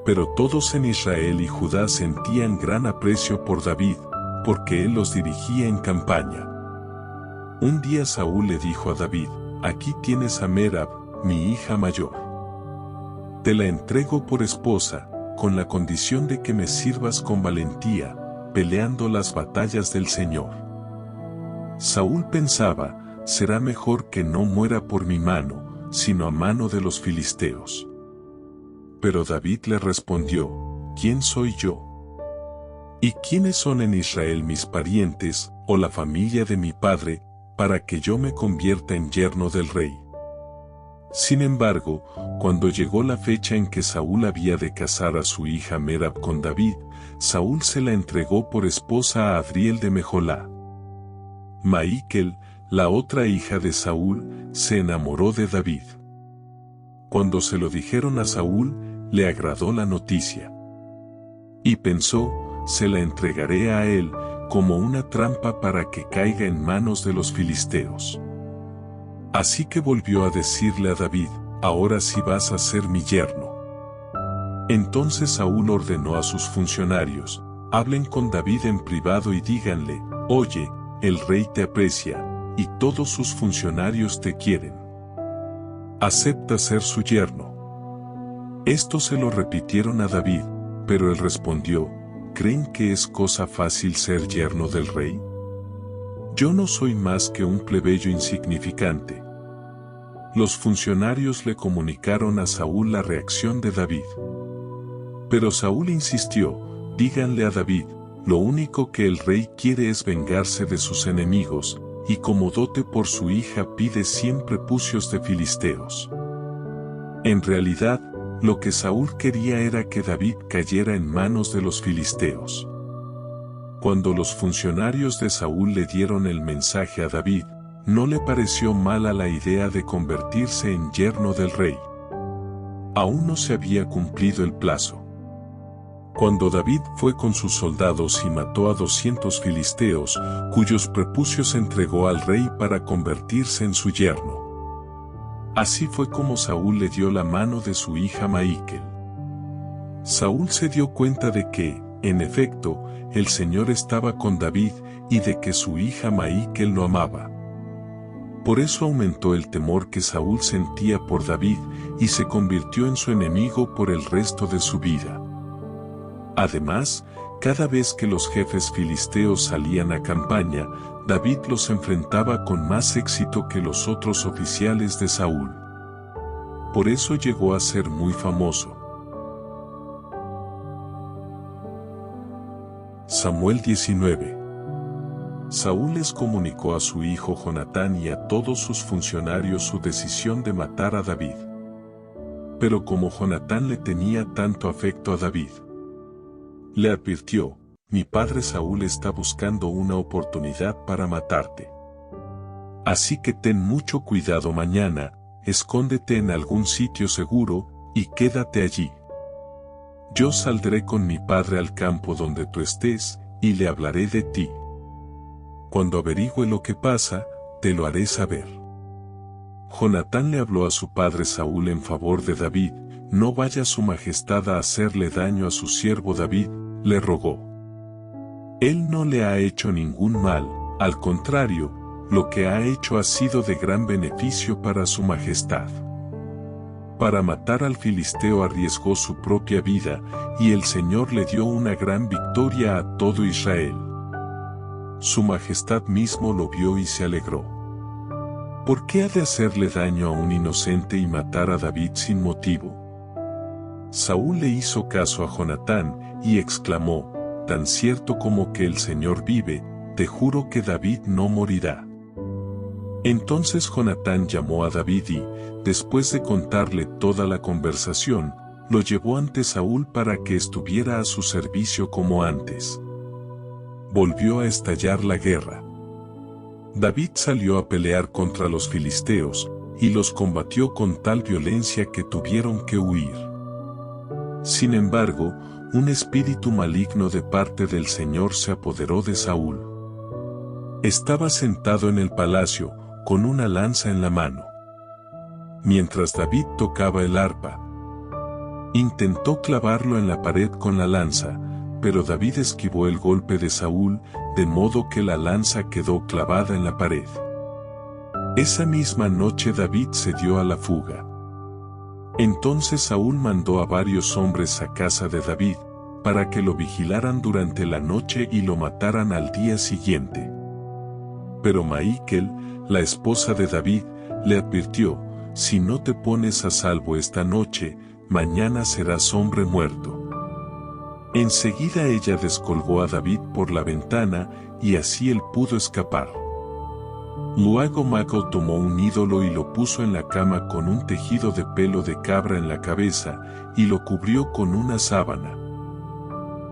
Pero todos en Israel y Judá sentían gran aprecio por David, porque él los dirigía en campaña. Un día Saúl le dijo a David: «Aquí tienes a Merab, mi hija mayor. Te la entrego por esposa, con la condición de que me sirvas con valentía, peleando las batallas del Señor». Saúl pensaba: «Será mejor que no muera por mi mano, sino a mano de los filisteos». Pero David le respondió: «¿Quién soy yo? ¿Y quiénes son en Israel mis parientes, o la familia de mi padre, para que yo me convierta en yerno del rey?». Sin embargo, cuando llegó la fecha en que Saúl había de casar a su hija Merab con David, Saúl se la entregó por esposa a Adriel de Mejolá. Maíquel, la otra hija de Saúl, se enamoró de David. Cuando se lo dijeron a Saúl, le agradó la noticia. Y pensó: «Se la entregaré a él, como una trampa para que caiga en manos de los filisteos». Así que volvió a decirle a David: «Ahora sí vas a ser mi yerno». Entonces Saúl ordenó a sus funcionarios: «Hablen con David en privado y díganle: Oye, el rey te aprecia, y todos sus funcionarios te quieren. Acepta ser su yerno». Esto se lo repitieron a David, pero él respondió: «¿Creen que es cosa fácil ser yerno del rey? Yo no soy más que un plebeyo insignificante». Los funcionarios le comunicaron a Saúl la reacción de David. Pero Saúl insistió: «Díganle a David, lo único que el rey quiere es vengarse de sus enemigos, y como dote por su hija pide 100 prepucios de filisteos». En realidad, lo que Saúl quería era que David cayera en manos de los filisteos. Cuando los funcionarios de Saúl le dieron el mensaje a David, no le pareció mala la idea de convertirse en yerno del rey. Aún no se había cumplido el plazo. Cuando David fue con sus soldados y mató a 200 filisteos, cuyos prepucios entregó al rey para convertirse en su yerno. Así fue como Saúl le dio la mano de su hija Maíquel. Saúl se dio cuenta de que, en efecto, el Señor estaba con David y de que su hija Maíquel lo amaba. Por eso aumentó el temor que Saúl sentía por David y se convirtió en su enemigo por el resto de su vida. Además, cada vez que los jefes filisteos salían a campaña, David los enfrentaba con más éxito que los otros oficiales de Saúl. Por eso llegó a ser muy famoso. Samuel 19. Saúl les comunicó a su hijo Jonatán y a todos sus funcionarios su decisión de matar a David. Pero como Jonatán le tenía tanto afecto a David, le advirtió: «Mi padre Saúl está buscando una oportunidad para matarte. Así que ten mucho cuidado mañana, escóndete en algún sitio seguro, y quédate allí. Yo saldré con mi padre al campo donde tú estés, y le hablaré de ti. Cuando averigüe lo que pasa, te lo haré saber». Jonatán le habló a su padre Saúl en favor de David: «No vaya su majestad a hacerle daño a su siervo David», le rogó. «Él no le ha hecho ningún mal, al contrario, lo que ha hecho ha sido de gran beneficio para su majestad». Para matar al filisteo arriesgó su propia vida, y el Señor le dio una gran victoria a todo Israel. su majestad mismo lo vio y se alegró. ¿Por qué ha de hacerle daño a un inocente y matar a David sin motivo? Saúl le hizo caso a Jonatán y exclamó: tan cierto como que el Señor vive, te juro que David no morirá. Entonces Jonatán llamó a David y, después de contarle toda la conversación, lo llevó ante Saúl para que estuviera a su servicio como antes. Volvió a estallar la guerra. David salió a pelear contra los filisteos, y los combatió con tal violencia que tuvieron que huir. Sin embargo, un espíritu maligno de parte del Señor se apoderó de Saúl. Estaba sentado en el palacio, con una lanza en la mano. Mientras David tocaba el arpa, intentó clavarlo en la pared con la lanza, pero David esquivó el golpe de Saúl, de modo que la lanza quedó clavada en la pared. Esa misma noche David se dio a la fuga. Entonces Saúl mandó a varios hombres a casa de David, para que lo vigilaran durante la noche y lo mataran al día siguiente. Pero Mical, la esposa de David, le advirtió: si no te pones a salvo esta noche, mañana serás hombre muerto. Enseguida ella descolgó a David por la ventana, y así él pudo escapar. Luego Mical tomó un ídolo y lo puso en la cama con un tejido de pelo de cabra en la cabeza, y lo cubrió con una sábana.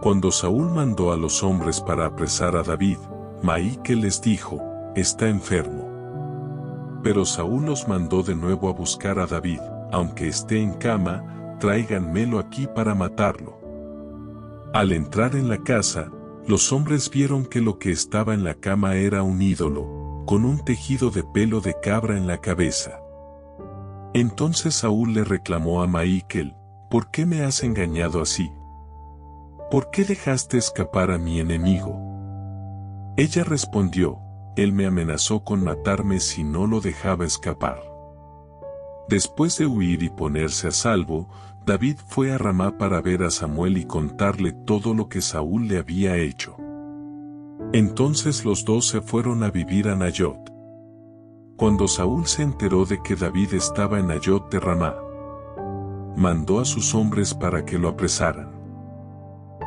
Cuando Saúl mandó a los hombres para apresar a David, Mical les dijo: está enfermo. Pero Saúl los mandó de nuevo a buscar a David: aunque esté en cama, tráiganmelo aquí para matarlo. Al entrar en la casa, los hombres vieron que lo que estaba en la cama era un ídolo, con un tejido de pelo de cabra en la cabeza. Entonces Saúl le reclamó a Mical: ¿por qué me has engañado así? ¿Por qué dejaste escapar a mi enemigo? Ella respondió: él me amenazó con matarme si no lo dejaba escapar. Después de huir y ponerse a salvo, David fue a Ramá para ver a Samuel y contarle todo lo que Saúl le había hecho. Entonces los dos se fueron a vivir a Nayot. Cuando Saúl se enteró de que David estaba en Nayot de Ramá, mandó a sus hombres para que lo apresaran.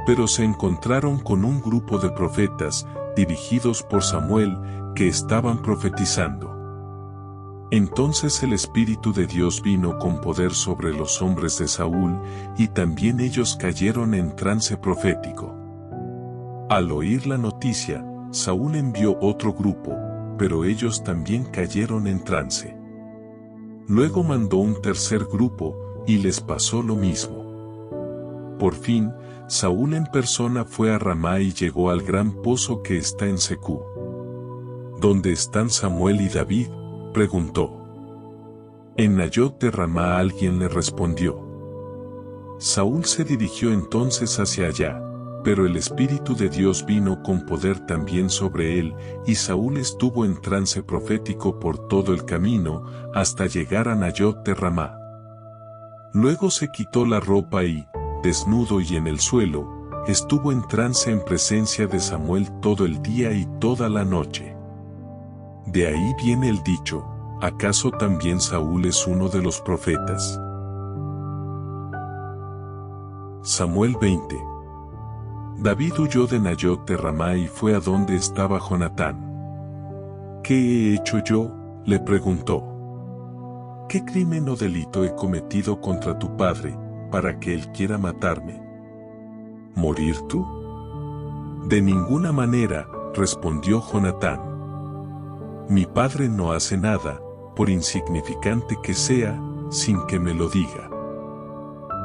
Pero se encontraron con un grupo de profetas, dirigidos por Samuel, que estaban profetizando. Entonces el Espíritu de Dios vino con poder sobre los hombres de Saúl, y también ellos cayeron en trance profético. Al oír la noticia, Saúl envió otro grupo, pero ellos también cayeron en trance. Luego mandó un tercer grupo, y les pasó lo mismo. Por fin, Saúl en persona fue a Ramá y llegó al gran pozo que está en Secú. ¿Dónde están Samuel y David?, preguntó. En Nayot de Ramá, alguien le respondió. Saúl se dirigió entonces hacia allá, pero el Espíritu de Dios vino con poder también sobre él, y Saúl estuvo en trance profético por todo el camino, hasta llegar a Nayot de Ramá. Luego se quitó la ropa y, desnudo y en el suelo, estuvo en trance en presencia de Samuel todo el día y toda la noche. De ahí viene el dicho: ¿acaso también Saúl es uno de los profetas? Samuel 20. David huyó de Nayot de Ramá y fue a donde estaba Jonatán. ¿Qué he hecho yo?, le preguntó. ¿Qué crimen o delito he cometido contra tu padre, para que él quiera matarme? ¿Morir tú? De ninguna manera, respondió Jonatán. Mi padre no hace nada, por insignificante que sea, sin que me lo diga.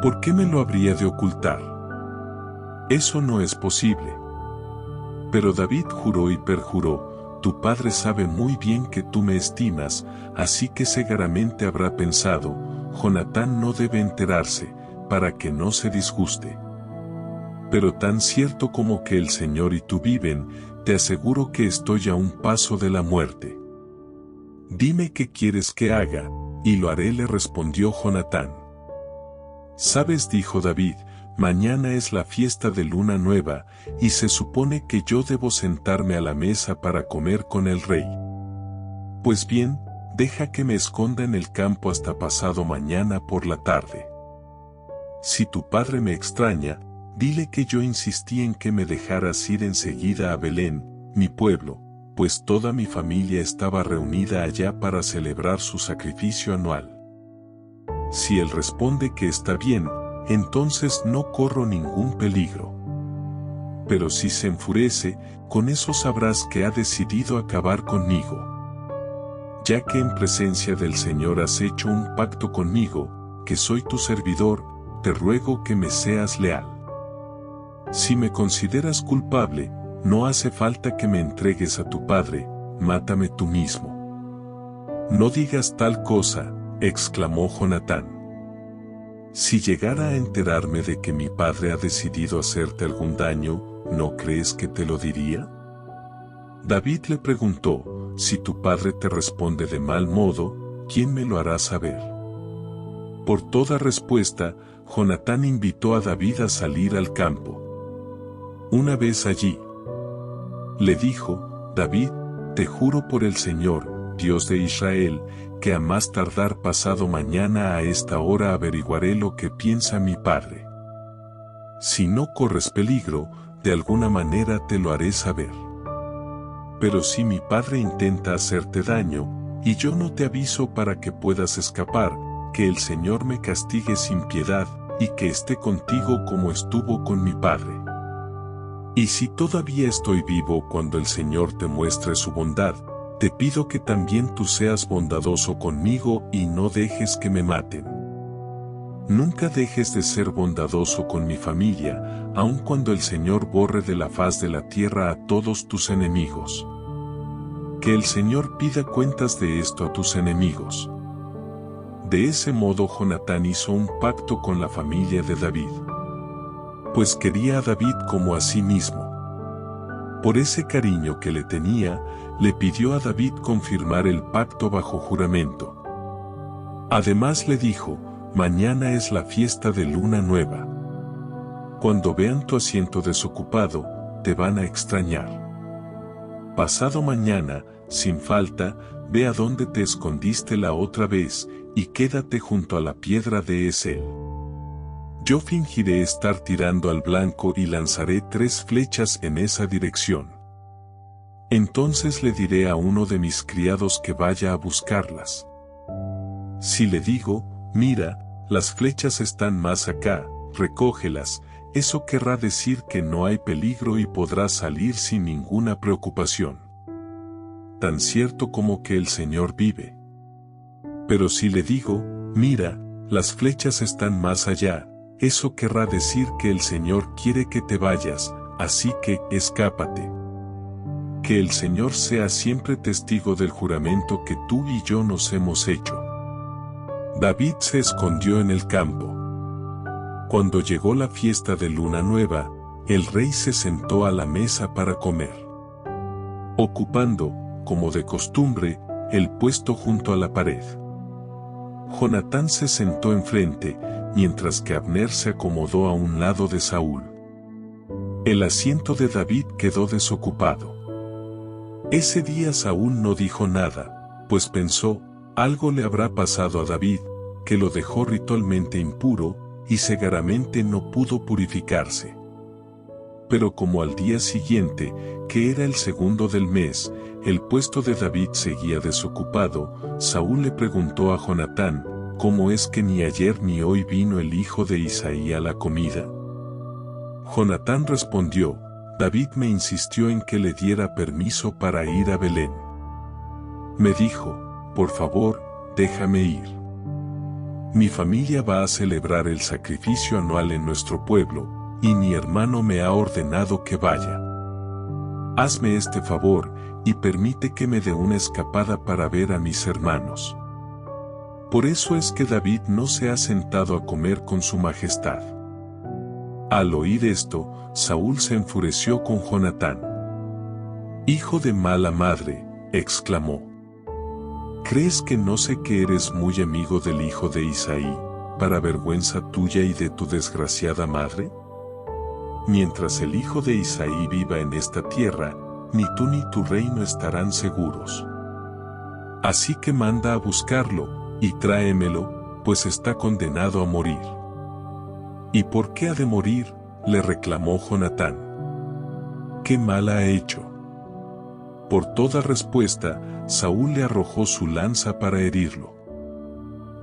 ¿Por qué me lo habría de ocultar? Eso no es posible. Pero David juró y perjuró: tu padre sabe muy bien que tú me estimas, así que seguramente habrá pensado: Jonatán no debe enterarse, para que no se disguste. Pero tan cierto como que el Señor y tú viven, te aseguro que estoy a un paso de la muerte. Dime qué quieres que haga, y lo haré, le respondió Jonatán. Sabes, dijo David, mañana es la fiesta de luna nueva, y se supone que yo debo sentarme a la mesa para comer con el rey. Pues bien, deja que me esconda en el campo hasta pasado mañana por la tarde. Si tu padre me extraña, dile que yo insistí en que me dejaras ir enseguida a Belén, mi pueblo, pues toda mi familia estaba reunida allá para celebrar su sacrificio anual. Si él responde que está bien, entonces no corro ningún peligro. Pero si se enfurece, con eso sabrás que ha decidido acabar conmigo. Ya que en presencia del Señor has hecho un pacto conmigo, que soy tu servidor, te ruego que me seas leal. Si me consideras culpable, no hace falta que me entregues a tu padre, mátame tú mismo. No digas tal cosa, exclamó Jonatán. Si llegara a enterarme de que mi padre ha decidido hacerte algún daño, ¿no crees que te lo diría? David le preguntó, si tu padre te responde de mal modo, ¿quién me lo hará saber? Por toda respuesta, Jonatán invitó a David a salir al campo. Una vez allí, le dijo, David, te juro por el Señor, Dios de Israel, que a más tardar pasado mañana a esta hora averiguaré lo que piensa mi padre. Si no corres peligro, de alguna manera te lo haré saber. Pero si mi padre intenta hacerte daño, y yo no te aviso para que puedas escapar, que el Señor me castigue sin piedad, y que esté contigo como estuvo con mi padre. Y si todavía estoy vivo cuando el Señor te muestre su bondad, te pido que también tú seas bondadoso conmigo y no dejes que me maten. Nunca dejes de ser bondadoso con mi familia, aun cuando el Señor borre de la faz de la tierra a todos tus enemigos. Que el Señor pida cuentas de esto a tus enemigos. De ese modo Jonatán hizo un pacto con la familia de David, pues quería a David como a sí mismo. Por ese cariño que le tenía, le pidió a David confirmar el pacto bajo juramento. Además le dijo, mañana es la fiesta de luna nueva. Cuando vean tu asiento desocupado, te van a extrañar. Pasado mañana, sin falta, ve a donde te escondiste la otra vez, y quédate junto a la piedra de Esel. Yo fingiré estar tirando al blanco y lanzaré 3 flechas en esa dirección. Entonces le diré a uno de mis criados que vaya a buscarlas. Si le digo, mira, las flechas están más acá, recógelas, eso querrá decir que no hay peligro y podrás salir sin ninguna preocupación. Tan cierto como que el Señor vive. Pero si le digo, mira, las flechas están más allá, eso querrá decir que el Señor quiere que te vayas, así que escápate. Que el Señor sea siempre testigo del juramento que tú y yo nos hemos hecho. David se escondió en el campo. Cuando llegó la fiesta de luna nueva, el rey se sentó a la mesa para comer, ocupando, como de costumbre, el puesto junto a la pared. Jonatán se sentó enfrente, mientras que Abner se acomodó a un lado de Saúl. El asiento de David quedó desocupado. Ese día Saúl no dijo nada, pues pensó, algo le habrá pasado a David, que lo dejó ritualmente impuro, y segaramente no pudo purificarse. Pero como al día siguiente, que era el segundo del mes, el puesto de David seguía desocupado, Saúl le preguntó a Jonatán, ¿cómo es que ni ayer ni hoy vino el hijo de Isaí a la comida? Jonatán respondió, David me insistió en que le diera permiso para ir a Belén. Me dijo, por favor, déjame ir. Mi familia va a celebrar el sacrificio anual en nuestro pueblo, y mi hermano me ha ordenado que vaya. Hazme este favor, y permite que me dé una escapada para ver a mis hermanos. Por eso es que David no se ha sentado a comer con su majestad. Al oír esto, Saúl se enfureció con Jonatán. Hijo de mala madre, exclamó. ¿Crees que no sé que eres muy amigo del hijo de Isaí, para vergüenza tuya y de tu desgraciada madre? Mientras el hijo de Isaí viva en esta tierra, ni tú ni tu reino estarán seguros. Así que manda a buscarlo, y tráemelo, pues está condenado a morir. ¿Y por qué ha de morir?, le reclamó Jonatán. ¿Qué mal ha hecho? Por toda respuesta, Saúl le arrojó su lanza para herirlo.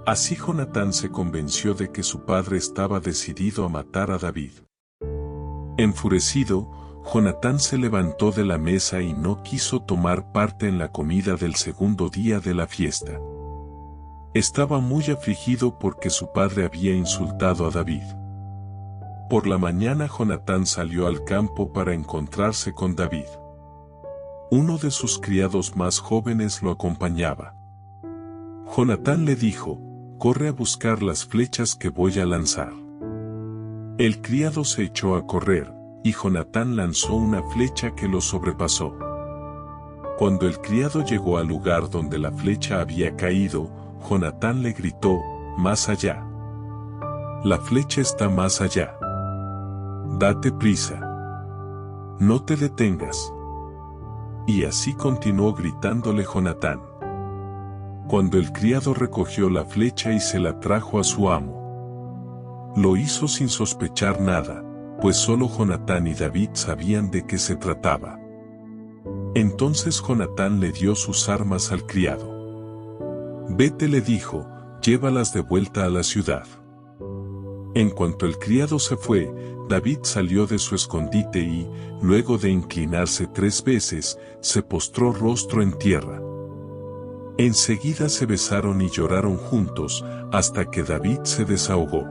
Así Jonatán se convenció de que su padre estaba decidido a matar a David. Enfurecido, Jonatán se levantó de la mesa y no quiso tomar parte en la comida del segundo día de la fiesta. Estaba muy afligido porque su padre había insultado a David. Por la mañana Jonatán salió al campo para encontrarse con David. Uno de sus criados más jóvenes lo acompañaba. Jonatán le dijo: «Corre a buscar las flechas que voy a lanzar». El criado se echó a correr, y Jonatán lanzó una flecha que lo sobrepasó. Cuando el criado llegó al lugar donde la flecha había caído, Jonatán le gritó: «Más allá. La flecha está más allá. Date prisa. No te detengas». Y así continuó gritándole Jonatán. Cuando el criado recogió la flecha y se la trajo a su amo, lo hizo sin sospechar nada, pues solo Jonatán y David sabían de qué se trataba. Entonces Jonatán le dio sus armas al criado. «Vete», le dijo, «llévalas de vuelta a la ciudad». En cuanto el criado se fue, David salió de su escondite y, luego de inclinarse 3 veces, se postró rostro en tierra. Enseguida se besaron y lloraron juntos, hasta que David se desahogó.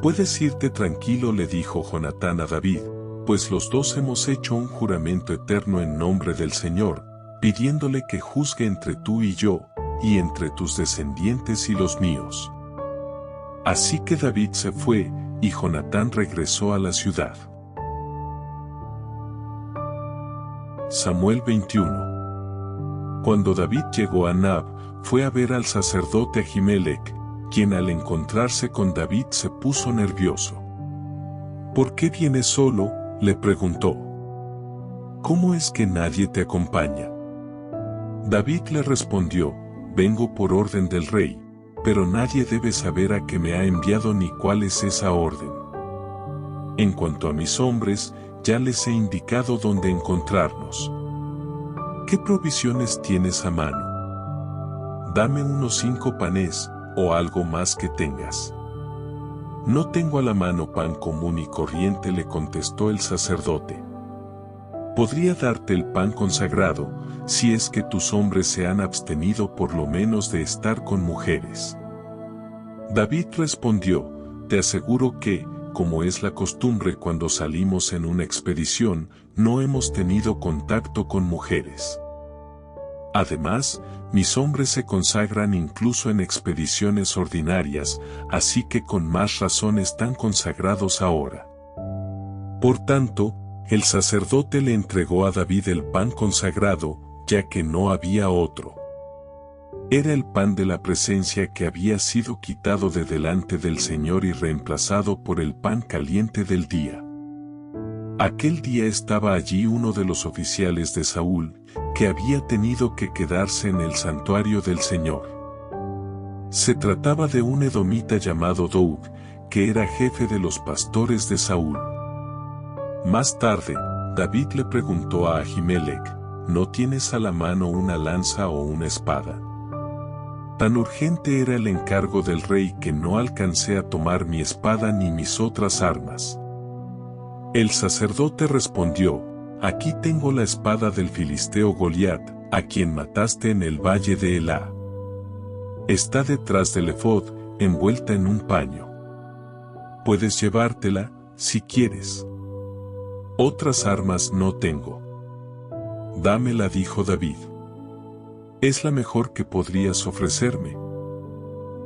«Puedes irte tranquilo», le dijo Jonatán a David, «pues los dos hemos hecho un juramento eterno en nombre del Señor, pidiéndole que juzgue entre tú y yo, y entre tus descendientes y los míos». Así que David se fue, y Jonatán regresó a la ciudad. Samuel 21. Cuando David llegó a Nab, fue a ver al sacerdote Ahimelech, quien al encontrarse con David se puso nervioso. «¿Por qué vienes solo?», le preguntó. «¿Cómo es que nadie te acompaña?». David le respondió: «Vengo por orden del rey, pero nadie debe saber a qué me ha enviado ni cuál es esa orden. En cuanto a mis hombres, ya les he indicado dónde encontrarnos. ¿Qué provisiones tienes a mano? Dame unos 5 panes, o algo más que tengas». «No tengo a la mano pan común y corriente», le contestó el sacerdote. «Podría darte el pan consagrado, si es que tus hombres se han abstenido por lo menos de estar con mujeres». David respondió: «Te aseguro que, como es la costumbre cuando salimos en una expedición, no hemos tenido contacto con mujeres. Además, mis hombres se consagran incluso en expediciones ordinarias, así que con más razón están consagrados ahora». Por tanto, el sacerdote le entregó a David el pan consagrado, ya que no había otro. Era el pan de la presencia que había sido quitado de delante del Señor y reemplazado por el pan caliente del día. Aquel día estaba allí uno de los oficiales de Saúl, que había tenido que quedarse en el santuario del Señor. Se trataba de un edomita llamado Doeg, que era jefe de los pastores de Saúl. Más tarde, David le preguntó a Ahimelech: «¿No tienes a la mano una lanza o una espada?». Tan urgente era el encargo del rey que no alcancé a tomar mi espada ni mis otras armas. El sacerdote respondió: «Aquí tengo la espada del filisteo Goliat, a quien mataste en el valle de Elá. Está detrás del efod, envuelta en un paño. Puedes llevártela, si quieres. Otras armas no tengo». «Dámela», dijo David. «Es la mejor que podrías ofrecerme».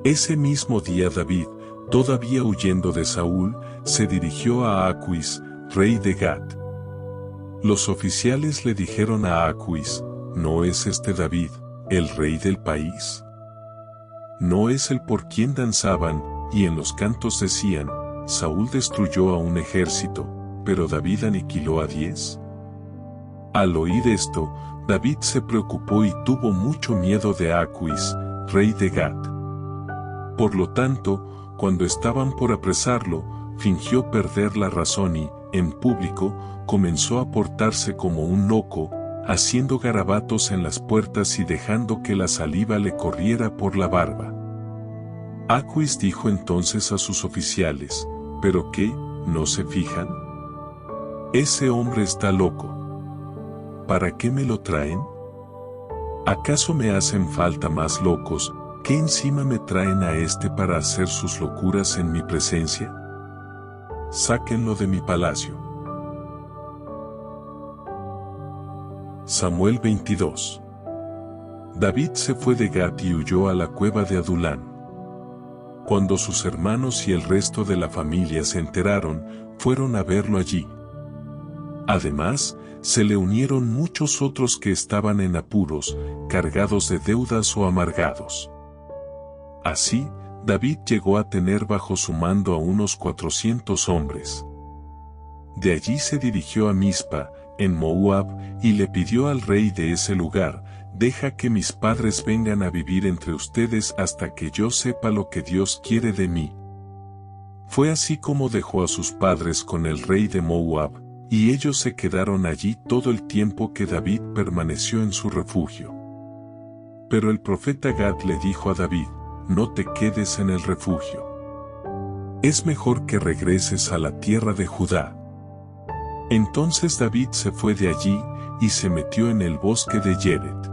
Ese mismo día David, todavía huyendo de Saúl, se dirigió a Aquis, rey de Gat. Los oficiales le dijeron a Aquis: «¿No es este David, el rey del país? ¿No es el por quien danzaban, y en los cantos decían: Saúl destruyó a un ejército, pero David aniquiló a 10. Al oír esto, David se preocupó y tuvo mucho miedo de Aquis, rey de Gat. Por lo tanto, cuando estaban por apresarlo, fingió perder la razón y, en público, comenzó a portarse como un loco, haciendo garabatos en las puertas y dejando que la saliva le corriera por la barba. Aquis dijo entonces a sus oficiales: ¿pero qué, no se fijan? Ese hombre está loco. ¿Para qué me lo traen? ¿Acaso me hacen falta más locos, que encima me traen a este para hacer sus locuras en mi presencia? Sáquenlo de mi palacio. Samuel 22. David se fue de Gat y huyó a la cueva de Adulán. Cuando sus hermanos y el resto de la familia se enteraron, fueron a verlo allí. Además, se le unieron muchos otros que estaban en apuros, cargados de deudas o amargados. Así, David llegó a tener bajo su mando a unos 400 hombres. De allí se dirigió a Mizpa, en Moab, y le pidió al rey de ese lugar: deja que mis padres vengan a vivir entre ustedes hasta que yo sepa lo que Dios quiere de mí. Fue así como dejó a sus padres con el rey de Moab, y ellos se quedaron allí todo el tiempo que David permaneció en su refugio. Pero el profeta Gad le dijo a David: no te quedes en el refugio. Es mejor que regreses a la tierra de Judá. Entonces David se fue de allí, y se metió en el bosque de Yeret.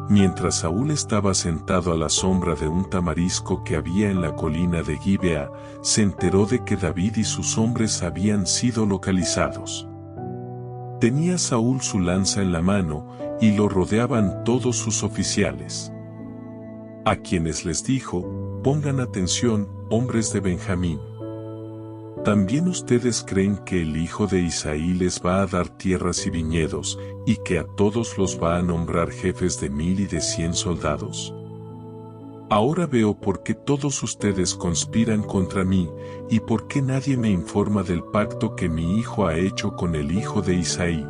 Mientras Saúl estaba sentado a la sombra de un tamarisco que había en la colina de Gibea, se enteró de que David y sus hombres habían sido localizados. Tenía Saúl su lanza en la mano, y lo rodeaban todos sus oficiales. A quienes les dijo: pongan atención, hombres de Benjamín. ¿También ustedes creen que el hijo de Isaí les va a dar tierras y viñedos, y que a todos los va a nombrar jefes de 1000 y de 100 soldados? Ahora veo por qué todos ustedes conspiran contra mí, y por qué nadie me informa del pacto que mi hijo ha hecho con el hijo de Isaí.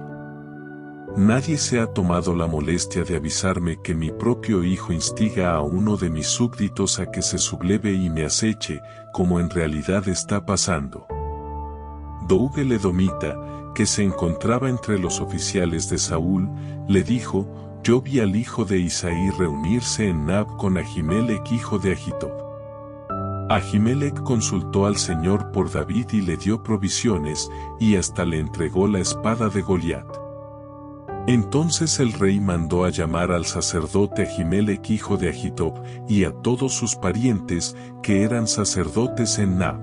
Nadie se ha tomado la molestia de avisarme que mi propio hijo instiga a uno de mis súbditos a que se subleve y me aceche, como en realidad está pasando. Doeg el edomita, que se encontraba entre los oficiales de Saúl, le dijo: yo vi al hijo de Isaí reunirse en Nab con Ahimelech hijo de Ahitob. Ahimelech consultó al Señor por David y le dio provisiones, y hasta le entregó la espada de Goliat. Entonces el rey mandó a llamar al sacerdote Ahimelech hijo de Ahitob, y a todos sus parientes, que eran sacerdotes en Nab.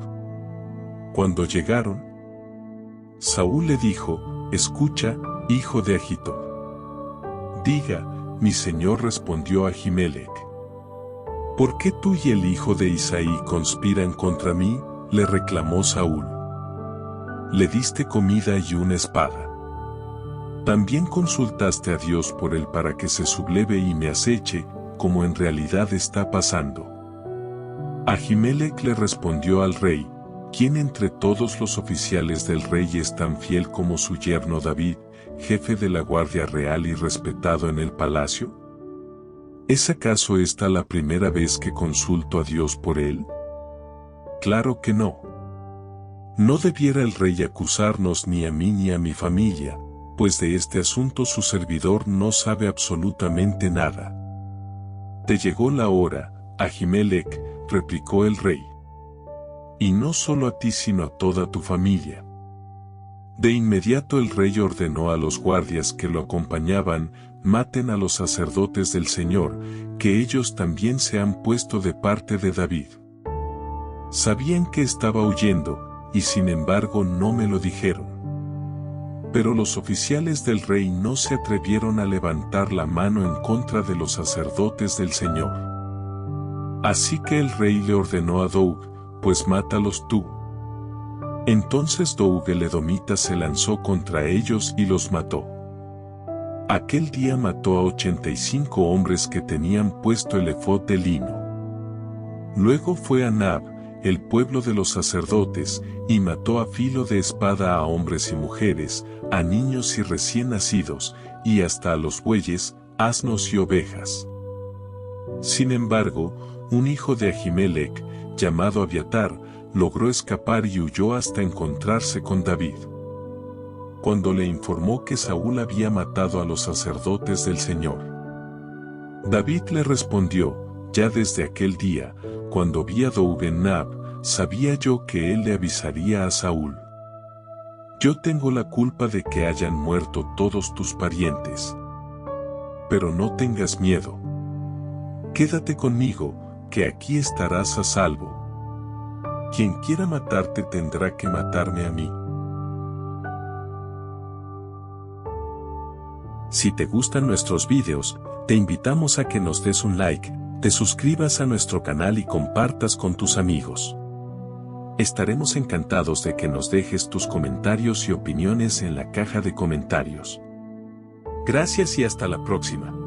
Cuando llegaron, Saúl le dijo: escucha, hijo de Ahitob. Diga, mi señor, respondió Ahimelech. ¿Por qué tú y el hijo de Isaí conspiran contra mí?, le reclamó Saúl. Le diste comida y una espada. También consultaste a Dios por él para que se subleve y me aceche, como en realidad está pasando. Ahimelech le respondió al rey: ¿quién entre todos los oficiales del rey es tan fiel como su yerno David, jefe de la guardia real y respetado en el palacio? ¿Es acaso esta la primera vez que consulto a Dios por él? Claro que no. No debiera el rey acusarnos ni a mí ni a mi familia, pues de este asunto su servidor no sabe absolutamente nada. Te llegó la hora, Ahimelech, replicó el rey. Y no solo a ti sino a toda tu familia. De inmediato el rey ordenó a los guardias que lo acompañaban: maten a los sacerdotes del Señor, que ellos también se han puesto de parte de David. Sabían que estaba huyendo, y sin embargo no me lo dijeron. Pero los oficiales del rey no se atrevieron a levantar la mano en contra de los sacerdotes del Señor. Así que el rey le ordenó a Doeg: pues mátalos tú. Entonces Doeg el edomita se lanzó contra ellos y los mató. Aquel día mató a 85 hombres que tenían puesto el efod de lino. Luego fue a Nab, el pueblo de los sacerdotes, y mató a filo de espada a hombres y mujeres, a niños y recién nacidos, y hasta a los bueyes, asnos y ovejas. Sin embargo, un hijo de Ahimelech, llamado Abiatar, logró escapar y huyó hasta encontrarse con David. Cuando le informó que Saúl había matado a los sacerdotes del Señor, David le respondió: ya desde aquel día, cuando vi a Doeg-en-Nab, sabía yo que él le avisaría a Saúl. Yo tengo la culpa de que hayan muerto todos tus parientes. Pero no tengas miedo. Quédate conmigo, que aquí estarás a salvo. Quien quiera matarte tendrá que matarme a mí. Si te gustan nuestros vídeos, te invitamos a que nos des un like, te suscribas a nuestro canal y compartas con tus amigos. Estaremos encantados de que nos dejes tus comentarios y opiniones en la caja de comentarios. Gracias y hasta la próxima.